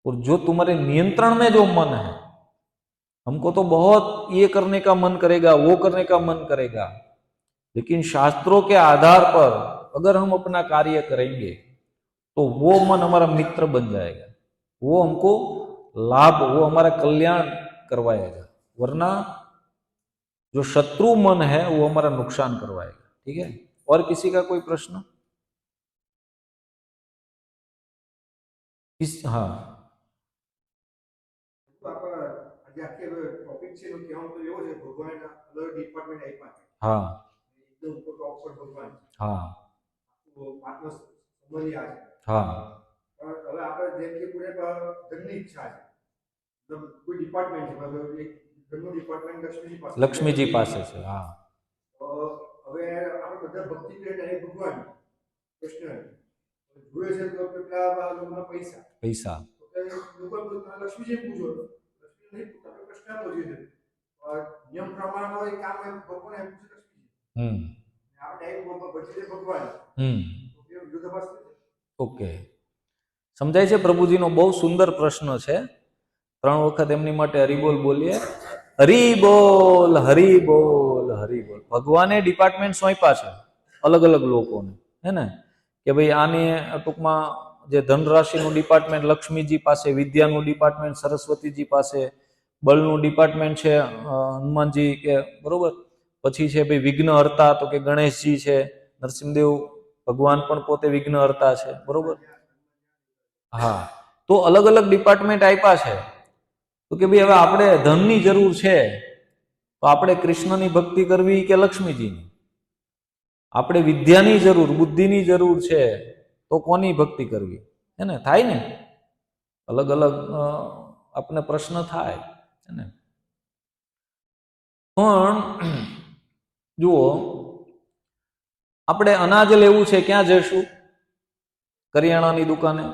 और जो तुम्हारे नियंत्रण में जो मन है, हमको तो बहुत ये करने का मन करेगा, वो करने का मन करेगा, लेकिन शास्त्रों के आधार पर अगर हम अपना कार्य करेंगे तो वो मन हमारा मित्र बन जाएगा, वो हमको लाभ, वो हमारा कल्याण करवाएगा। वरना जो शत्रु मन है वो हमारा नुकसान करवाएगा। ठीक है, और किसी का कोई प्रश्न? हाँ टॉपिक છે એનો કહેવાનો તો એવો છે ભગવાન અલગ ડિપાર્ટમેન્ટ આપ્યા છે हाँ એકદમ ઉપર ટોપ પર ભગવાન हाँ તો આત્મ સંબંધી છે हाँ પણ હવે આપણે જેમ કે પૂરે ધનની ઈચ્છા છે मतलब कोई डिपार्टमेंट છે मतलब એક ધનનું ડિપાર્ટમેન્ટ લક્ષ્મીજી પાસે છે। હા તો હવે આપણે બધા ભક્તિ કરીએ એ ભગવાન કૃષ્ણ જોવે છે તો પેલા લોકોના પૈસા પૈસા તો લોકો લક્ષ્મીજી પૂજો લક્ષ્મી નહીં પૂછતા કૃષ્ણ પૂજે છે નિયમ પ્રમાણે હોય કામ હોય ભગવાન એમ પૂછે લક્ષ્મીજી આપણે ડાયરેક્ટ ભજે ભગવાન વિરોધાભાસ ઓકે, સમજાય છે? પ્રભુજીનો બહુ સુંદર પ્રશ્ન છે। 3 વખત એમની માટે હરિબોલ બોલીએ। હરિબોલ હરિબોલ હરિબોલ। ભગવાને ડિપાર્ટમેન્ટ સોંપ્યા છે અલગ અલગ લોકોને, હે ને, કે ભાઈ આને ટૂંકમાં જે ધનરાશિનું ડિપાર્ટમેન્ટ લક્ષ્મીજી પાસે, વિદ્યાનું ડિપાર્ટમેન્ટ સરસ્વતીજી પાસે, બળનું ડિપાર્ટમેન્ટ છે હનુમાનજી કે બરોબર, પછી છે ભાઈ વિઘ્ન હર્તા તો કે ગણેશજી છે, નરસિંહદેવ ભગવાન પણ પોતે વિઘ્ન હર્તા છે, બરોબર। હા, તો અલગ અલગ ડિપાર્ટમેન્ટ આપ્યા છે। તો કે ભાઈ હવે આપણે ધનની જરૂર છે તો આપણે કૃષ્ણની ભક્તિ કરવી કે લક્ષ્મીજીની? આપણે વિદ્યાની જરૂર, બુદ્ધિની જરૂર છે તો કોની ભક્તિ કરવી? હે ને, થાય ને, અલગ અલગ આપણે પ્રશ્ન થાય, હે ને। પણ જુઓ, આપણે અનાજ લેવું છે, ક્યાં જઈશું? કરિયાણાની દુકાને।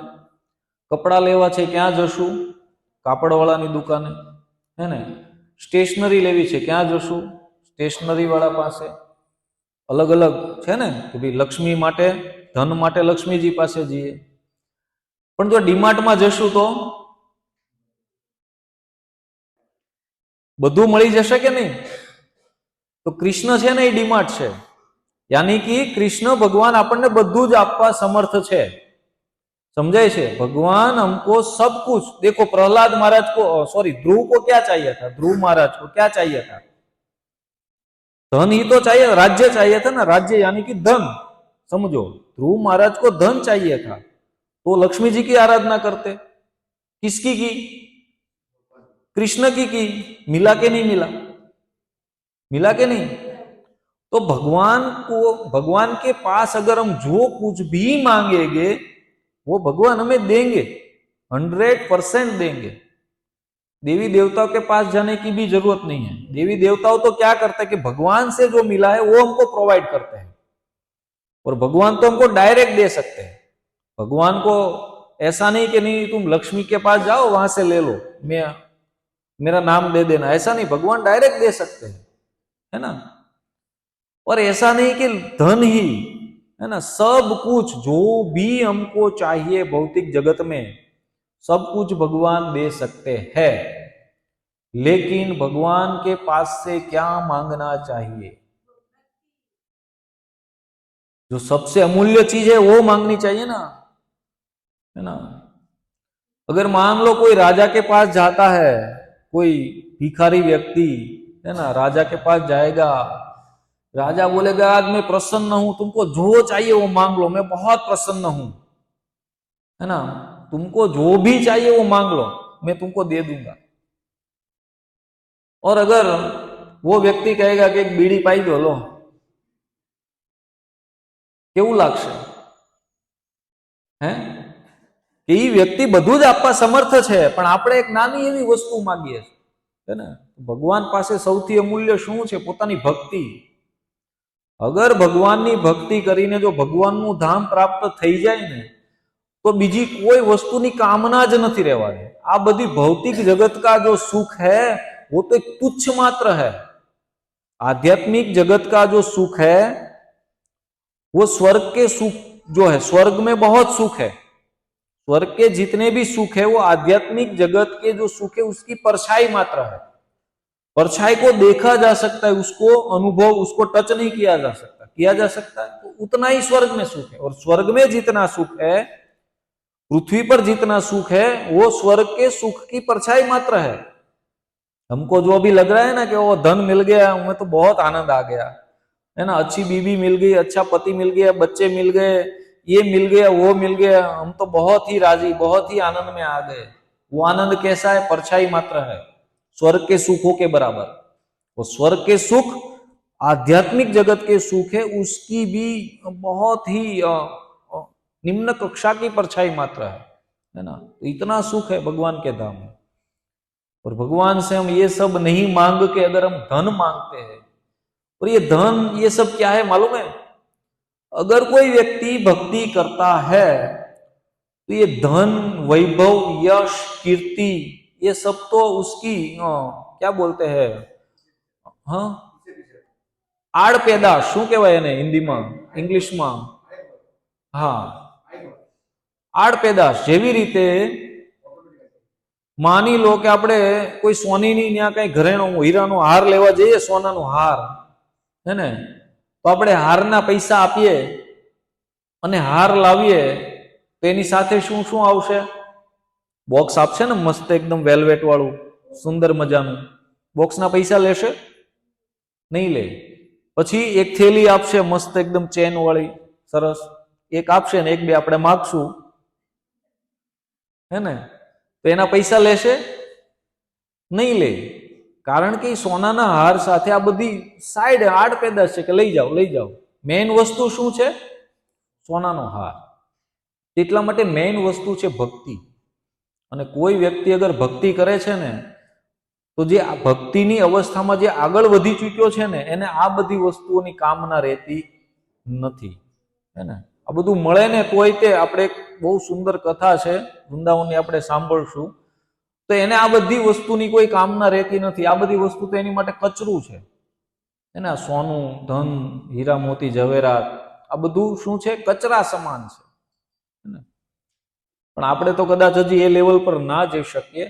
કપડાં લેવા છે, ક્યાં જશું? કાપડવાળાની દુકાને, હે ને। સ્ટેશનરી લેવી છે, ક્યાં જશું? સ્ટેશનરી વાળા પાસે। અલગ અલગ છે ને, કે ભાઈ લક્ષ્મી માટે, ધન માટે લક્ષ્મીજી પાસે જઈએ। પણ જો ડીમાર્ટમાં જશું તો બધું મળી જશે કે નહીં? તો કૃષ્ણ છે ને એ ડીમાર્ટ છે, यानी कि कृष्ण भगवान આપણને બધું જ આપવા સમર્થ છે। समझाए छे? भगवान हमको सब कुछ, देखो प्रहलाद महाराज को, सॉरी ध्रुव को क्या चाहिए था? ध्रुव महाराज को क्या चाहिए था? धन ही तो चाहिए, राज्य चाहिए था ना, राज्य यानी कि धन। समझो, ध्रुव महाराज को धन चाहिए था तो लक्ष्मी जी की आराधना करते। किसकी की? कृष्ण की। मिला के नहीं मिला? मिला के नहीं? तो भगवान को, भगवान के पास अगर हम जो कुछ भी मांगेंगे वो भगवान हमें देंगे, 100% देंगे। देवी देवताओं के पास जाने की भी जरूरत नहीं है। देवी देवताओं तो क्या करते हैं कि भगवान से जो मिला है वो हमको प्रोवाइड करते हैं, और भगवान तो हमको डायरेक्ट दे सकते हैं। भगवान को ऐसा नहीं कि नहीं तुम लक्ष्मी के पास जाओ वहां से ले लो, मैं मेरा नाम दे देना, ऐसा नहीं, भगवान डायरेक्ट दे सकते हैं, है ना। और ऐसा नहीं कि धन ही, है ना, सब कुछ जो भी हमको चाहिए भौतिक जगत में सब कुछ भगवान दे सकते हैं, लेकिन भगवान के पास से क्या मांगना चाहिए? जो सबसे अमूल्य चीज है वो मांगनी चाहिए ना, है ना। अगर मान लो कोई राजा के पास जाता है, कोई भिखारी व्यक्ति, है ना, राजा के पास जाएगा, राजा बोलेगा आज मैं प्रसन्न हूं, तुमको जो चाहिए वो मांग लो, मैं बहुत प्रसन्न हूं, है ना, तुमको जो भी चाहिए वो मांग लो, मैं तुमको दे दूंगा। और अगर वो व्यक्ति कहेगा कि एक बीड़ी पाई दो, लो, केवू लागशे? हैं? કે એ વ્યક્તિ બધું જ આપવા સમર્થ છે, પણ આપણે એક નાની એવી વસ્તુ માંગીએ છે ને. ભગવાન પાસે સૌથી અમૂલ્ય શું છે? પોતાની ભક્તિ. અગર ભગવાનની ભક્તિ કરીને જો ભગવાનનું ધામ પ્રાપ્ત થઈ જાય ને, तो बीजी कोई वस्तु की कामना ज नहीं रहवानी। आ बधी भौतिक जगत का जो सुख है वो तो एक तुच्छ मात्र है। आध्यात्मिक जगत का जो सुख है वो स्वर्ग के सुख जो है, स्वर्ग में बहुत सुख है। स्वर्ग के जितने भी सुख है वो आध्यात्मिक जगत के जो सुख है उसकी परछाई मात्र है। परछाई को देखा जा सकता है, उसको अनुभव, उसको टच नहीं किया जा सकता। किया जा सकता है तो उतना ही स्वर्ग में सुख है। और स्वर्ग में जितना सुख है, पृथ्वी पर जितना सुख है, वो स्वर्ग के सुख की परछाई मात्र है। हमको जो अभी लग रहा है ना कि वो धन मिल गया, हमें तो बहुत आनंद आ गया है ना, अच्छी बीवी मिल गई, अच्छा पति मिल गया, बच्चे मिल गए, ये मिल गया, वो मिल गया, हम तो बहुत ही राजी, बहुत ही आनंद में आ गए। वो आनंद कैसा है? परछाई मात्र है स्वर्ग के सुखों के बराबर। वो स्वर्ग के सुख आध्यात्मिक जगत के सुख है, उसकी भी बहुत ही निम्न कक्षा की परछाई मात्र है ना। तो इतना सुख है भगवान के धाम में। और भगवान से हम ये सब नहीं मांग के अगर हम धन मांगते हैं, और ये धन ये सब क्या है मालूम है? अगर कोई व्यक्ति भक्ति करता है तो ये धन, वैभव, यश, कीर्ति, ये सब तो उसकी क्या बोलते हैं, हाँ, आड़ पैदाश शू कहेवाय ने हिंदी में, इंग्लिश में, हाँ, आड़ पैदाश। जेवी रीते मानी लो कि आपणे कोई सोनीनी न्या कई घरेणो हीरानो हार लेवा जईए, सोनानो हार है ने, तो आपणे हाરના પૈસા આપીએ અને હાર લાવીએ તો એની સાથે શું શું આવશે? બોક્સ આપશે ને મસ્ત એકદમ વેલ્વેટ વાળું સુંદર મજાનું। બોક્સના પૈસા લેશે? નહીં લે। પછી એક થેલી આપશે મસ્ત એકદમ ચેન વાળી સરસ, એક આપશે ને એક બે આપણે માગશું है ने, तो एना पैसा लेशे? नहीं ले। कारण के सोनाना हार साथे आ बधी साइड आड़ पैदाश छे के लई जाओ लई जाओ। मेन वस्तु शुं छे? सोनानो हार। એટલા માટે મેઇન વસ્તુ છે ભક્તિ। અને કોઈ વ્યક્તિ અગર ભક્તિ કરે છે ને, તો જે આ ભક્તિની અવસ્થામાં જે આગળ વધી ચૂક્યો છે ને, એને આ બધી વસ્તુઓની કામના રહેતી નથી, હે ને। આ બધું મળે ને તોય તે આપણે બહુ સુંદર કથા છે વૃંદાવનની, આપણે સાંભળશું, તો એને આ બધી વસ્તુની કોઈ કામના રહેતી નથી। આ બધી વસ્તુ તો એની માટે કચરું છે, હે ને। સોનું, ધન, હીરા, મોતી, ઝવેરાત, આ બધું શું છે? કચરા સમાન છે, હે ને। પણ આપણે તો કદાચ હજી એ લેવલ પર ના જઈ શકીએ,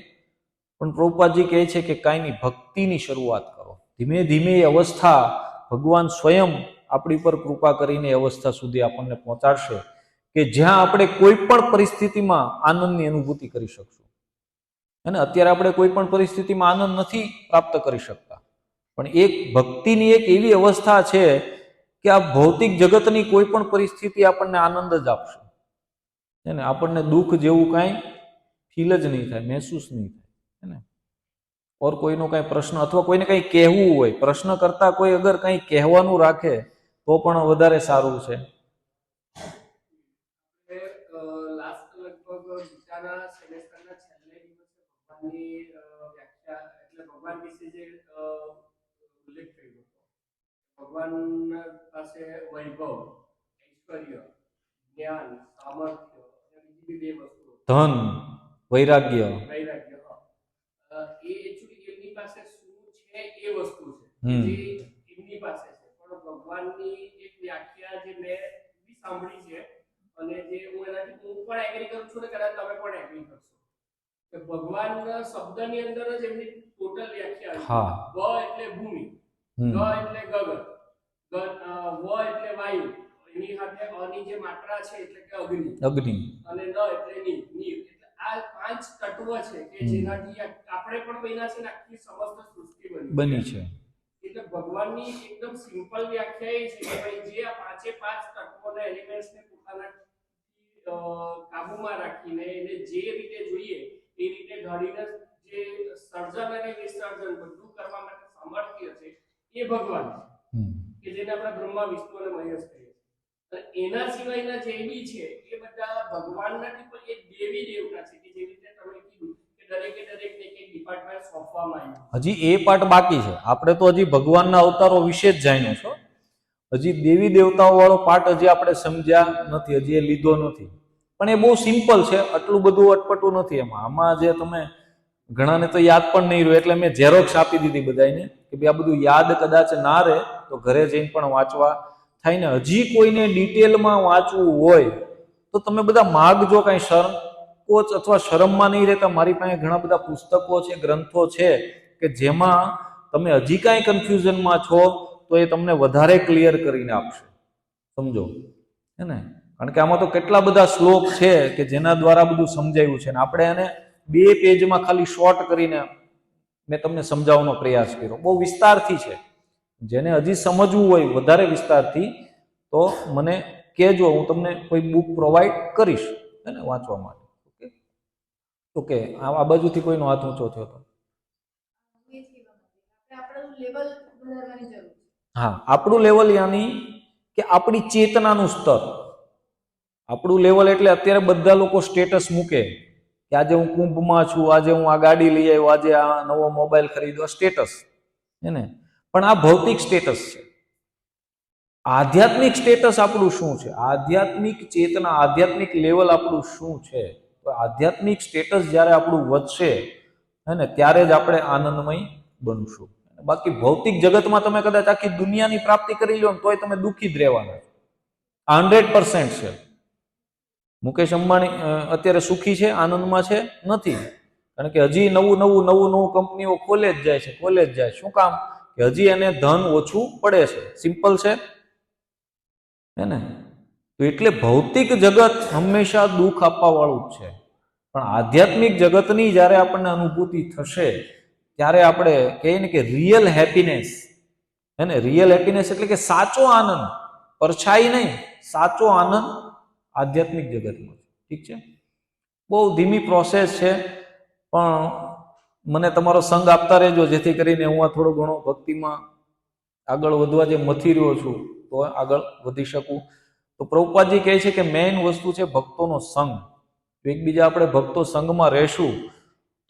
પણ પ્રભુપાદજી કહે છે કે કાંઈ નહીં, ભક્તિની શરૂઆત કરો। ધીમે ધીમે એ અવસ્થા ભગવાન સ્વયં આપણી પર કૃપા કરીને અવસ્થા સુધી આપણને પહોંચાડશે કે જ્યાં આપણે કોઈ પણ પરિસ્થિતિમાં આનંદની અનુભૂતિ કરી શકશું, है ना। અત્યારે આપણે કોઈ પણ પરિસ્થિતિમાં આનંદ નથી પ્રાપ્ત કરી શકતા, પણ એક ભક્તિની એક એવી અવસ્થા છે કે આ ભૌતિક જગતની કોઈ પણ પરિસ્થિતિ આપણને આનંદ જ આપશે, है ने। આપણને દુઃખ જેવું કાંઈ ફીલ જ નહીં થાય, મહેસૂસ નહીં થાય, है ने। और કોઈનો કાંઈ પ્રશ્ન અથવા કોઈને કંઈ કહેવું હોય, પ્રશ્ન કરતા કોઈ અગર કંઈ કહેવાનું રાખે તો પણ વધારે સારું છે। લાસ્ટ લગભગ ગીતાના સેમેસ્ટરના છેલ્લે દિવસે ભગવાનની વ્યાખ્યા એટલે ભગવાન વિશે જે ઉલ્લેખ થયો હતો, ભગવાન પાસે વૈભવ, ઐશ્વર્ય, જ્ઞાન, સામર્થ્ય અને બીજી બે વસ્તુઓ, ધન, વૈરાગ્ય, વૈરાગ્ય, એ એકચ્યુઅલી એમની પાસે શું છે એ વસ્તુ છે જે એમની પાસે છે। પણ ભગવાનની એક વ્યાખ્યા જે મેં બી સાંભળી છે અને જે હું એનાથી હું પણ એગ્રી કરું છું ને કદાચ તમે પણ એગ્રી કરશો કે ભગવાન શબ્દની અંદર જ એમની ટોટલ વ્યાખ્યા છે। હા। વ એટલે ભૂમિ, ગ એટલે ગગન, વ એટલે વાયુ, એની સાથે અની જે માત્રા છે એટલે કે અગ્નિ, અગ્નિ, અને ન એટલે નીર। એટલે આ પાંચ તત્વ છે કે જેનાથી આપણે પણ બન્યા છે ને આખી સમસ્ત સૃષ્ટિ બની છે। એટલે ભગવાનની એકદમ સિમ્પલ વ્યાખ્યા એ છે કે ભાઈ જે આ પાંચે પાંચ તત્વોના એલિમેન્ટ્સને પોતાના કાબુમાં રાખીને એને જે રીતે જોઈએ એ રીતે ઢાળીને જે સર્જન અને વિસર્જન બધું કરવા માટે સામર્થ્ય છે એ ભગવાન છે કે જેને આપણે બ્રહ્મા, વિષ્ણુ અને મહેશ કહીએ છીએ। અને એના સિવાયના જે બી છે એ બધા ભગવાન નથી પણ એ દેવી દેવતા છે કે જે રીતે તમે કીધું કે દરેકને એક ડિપાર્ટમેન્ટ સોંપવામાં આવ્યું. હજી એ પાર્ટ બાકી છે. આપણે તો હજી ભગવાનના અવતારો વિશે જ જાણ્યું છો. હજી દેવી દેવતાઓ વાળો પાર્ટ હજી આપણે સમજ્યા નથી, હજી એ લીધો નથી. પણ એ બહુ સિમ્પલ છે, આટલું બધું અટપટું નથી એમાં. આમાં જે તમે ઘણાને તો યાદ પણ નહીં રહ્યું, એટલે મેં ઝેરોક્સ આપી દીધી બધાને કે ભાઈ આ બધું યાદ કદાચ ના રહે તો ઘરે જઈને પણ વાંચવા થાય ને. હજી કોઈને ડિટેલમાં વાંચવું હોય તો તમે બધા માગજો, કાંઈ સંકોચ અથવા શરમમાં નહીં રહેતા. મારી પાસે ઘણા બધા પુસ્તકો છે, ગ્રંથો છે કે જેમાં તમે હજી કાંઈ કન્ફ્યુઝનમાં છો તો એ તમને વધારે ક્લિયર કરીને આપશે. સમજો હે ને? કારણ કે આમાં તો કેટલા બધા શ્લોક છે કે જેના દ્વારા બધું સમજાયું છે ને આપણે એને 2 પેજમાં ખાલી શોર્ટ કરીને મેં તમને સમજાવવાનો પ્રયાસ કર્યો. બહુ વિસ્તારથી છે. જેને હજી સમજવું હોય વધારે વિસ્તારથી તો મને કહેજો, હું તમને કોઈ બુક પ્રોવાઈડ કરીશ હે ને વાંચવા માટે. Okay okay. આ બાજુથી કોઈનો હાથ ઊંચો થયો હતો? હું એ જ કહેવા માંગુ છું. આપણે આપણું લેવલ વધારવાની જરૂર છે. હા, આપણું લેવલ યાની કે આપણી ચેતનાનું સ્તર. આપણું લેવલ એટલે અત્યારે બધા લોકો સ્ટેટસ મૂકે કે આજે હું કુંભમાં છું, આજે હું આ ગાડી લઈ આવ્યો, આજે આ નવો મોબાઈલ ખરીદ્યો, સ્ટેટસ હે ને. પણ આ ભૌતિક સ્ટેટસ છે. આધ્યાત્મિક સ્ટેટસ આપણું શું છે? આધ્યાત્મિક ચેતના, આધ્યાત્મિક લેવલ આપણું શું છે? તો આધ્યાત્મિક સ્ટેટસ જ્યારે આપણું વધશે હે ને ત્યારે જ આપણે આનંદમય બનશું. બાકી ભૌતિક જગતમાં તમે કદાચ આખી દુનિયાની પ્રાપ્તિ કરી લો ને તોય તમે દુઃખી જ રહેવાના. 100% છે. મુકેશ અંબાણી અત્યારે સુખી છે, આનંદમાં છે? નથી. કારણ કે હજી નવું કંપનીઓ ખોલે જ જાય. શું કામ? કે હજી એને ધન ઓછું પડે છે. સિમ્પલ છે હે ને. તો એટલે ભૌતિક જગત હંમેશા દુઃખ આપવા વાળું જ છે. પણ આધ્યાત્મિક જગતની જ્યારે આપણને અનુભૂતિ થશે ત્યારે આપણે કહીએ ને કે રિયલ હેપીનેસ હે ને. રિયલ હેપીનેસ એટલે કે સાચો આનંદ, પરછાઈ નહીં, સાચો આનંદ આધ્યાત્મિક જગતમાં. ઠીક છે? બહુ ધીમી પ્રોસેસ છે, પણ મને તમારો સંગ આપતા રહેજો જેથી કરીને હું આ થોડો ઘણો ભક્તિમાં આગળ વધવા જે મથી રહ્યો છું તો આગળ વધી શકું. તો પ્રભુપાદજી કહે છે કે મેઇન વસ્તુ છે ભક્તોનો સંગ. એકબીજા આપણે ભક્તો સંગમાં રહેશું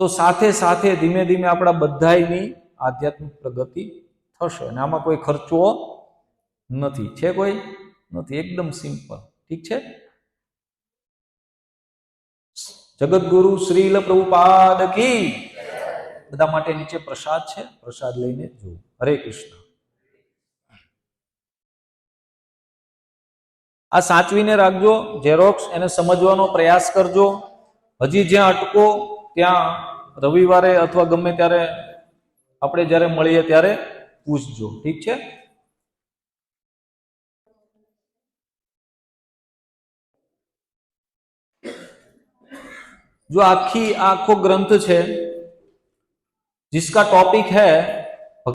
તો સાથે સાથે ધીમે ધીમે આપણા બધાની આધ્યાત્મિક પ્રગતિ થશે. અને આમાં કોઈ ખર્ચો નથી. છે કોઈ? નથી. એકદમ સિમ્પલ. ઠીક છે? જગતગુરુ શ્રીલ પ્રભુપાદ કી. બધા માટે નીચે પ્રસાદ છે, પ્રસાદ લઈને જુઓ. હરે કૃષ્ણ. આ સાચવીને રાખજો, ઝેરોક્સ, એને સમજવાનો પ્રયાસ કરજો. હજી જ્યાં અટકો ત્યાં રવિવારે અથવા ગમે ત્યારે આપણે જ્યારે મળીએ ત્યારે પૂછજો. ઠીક છે? जो आखो ग्रंथ है जिसका टॉपिक है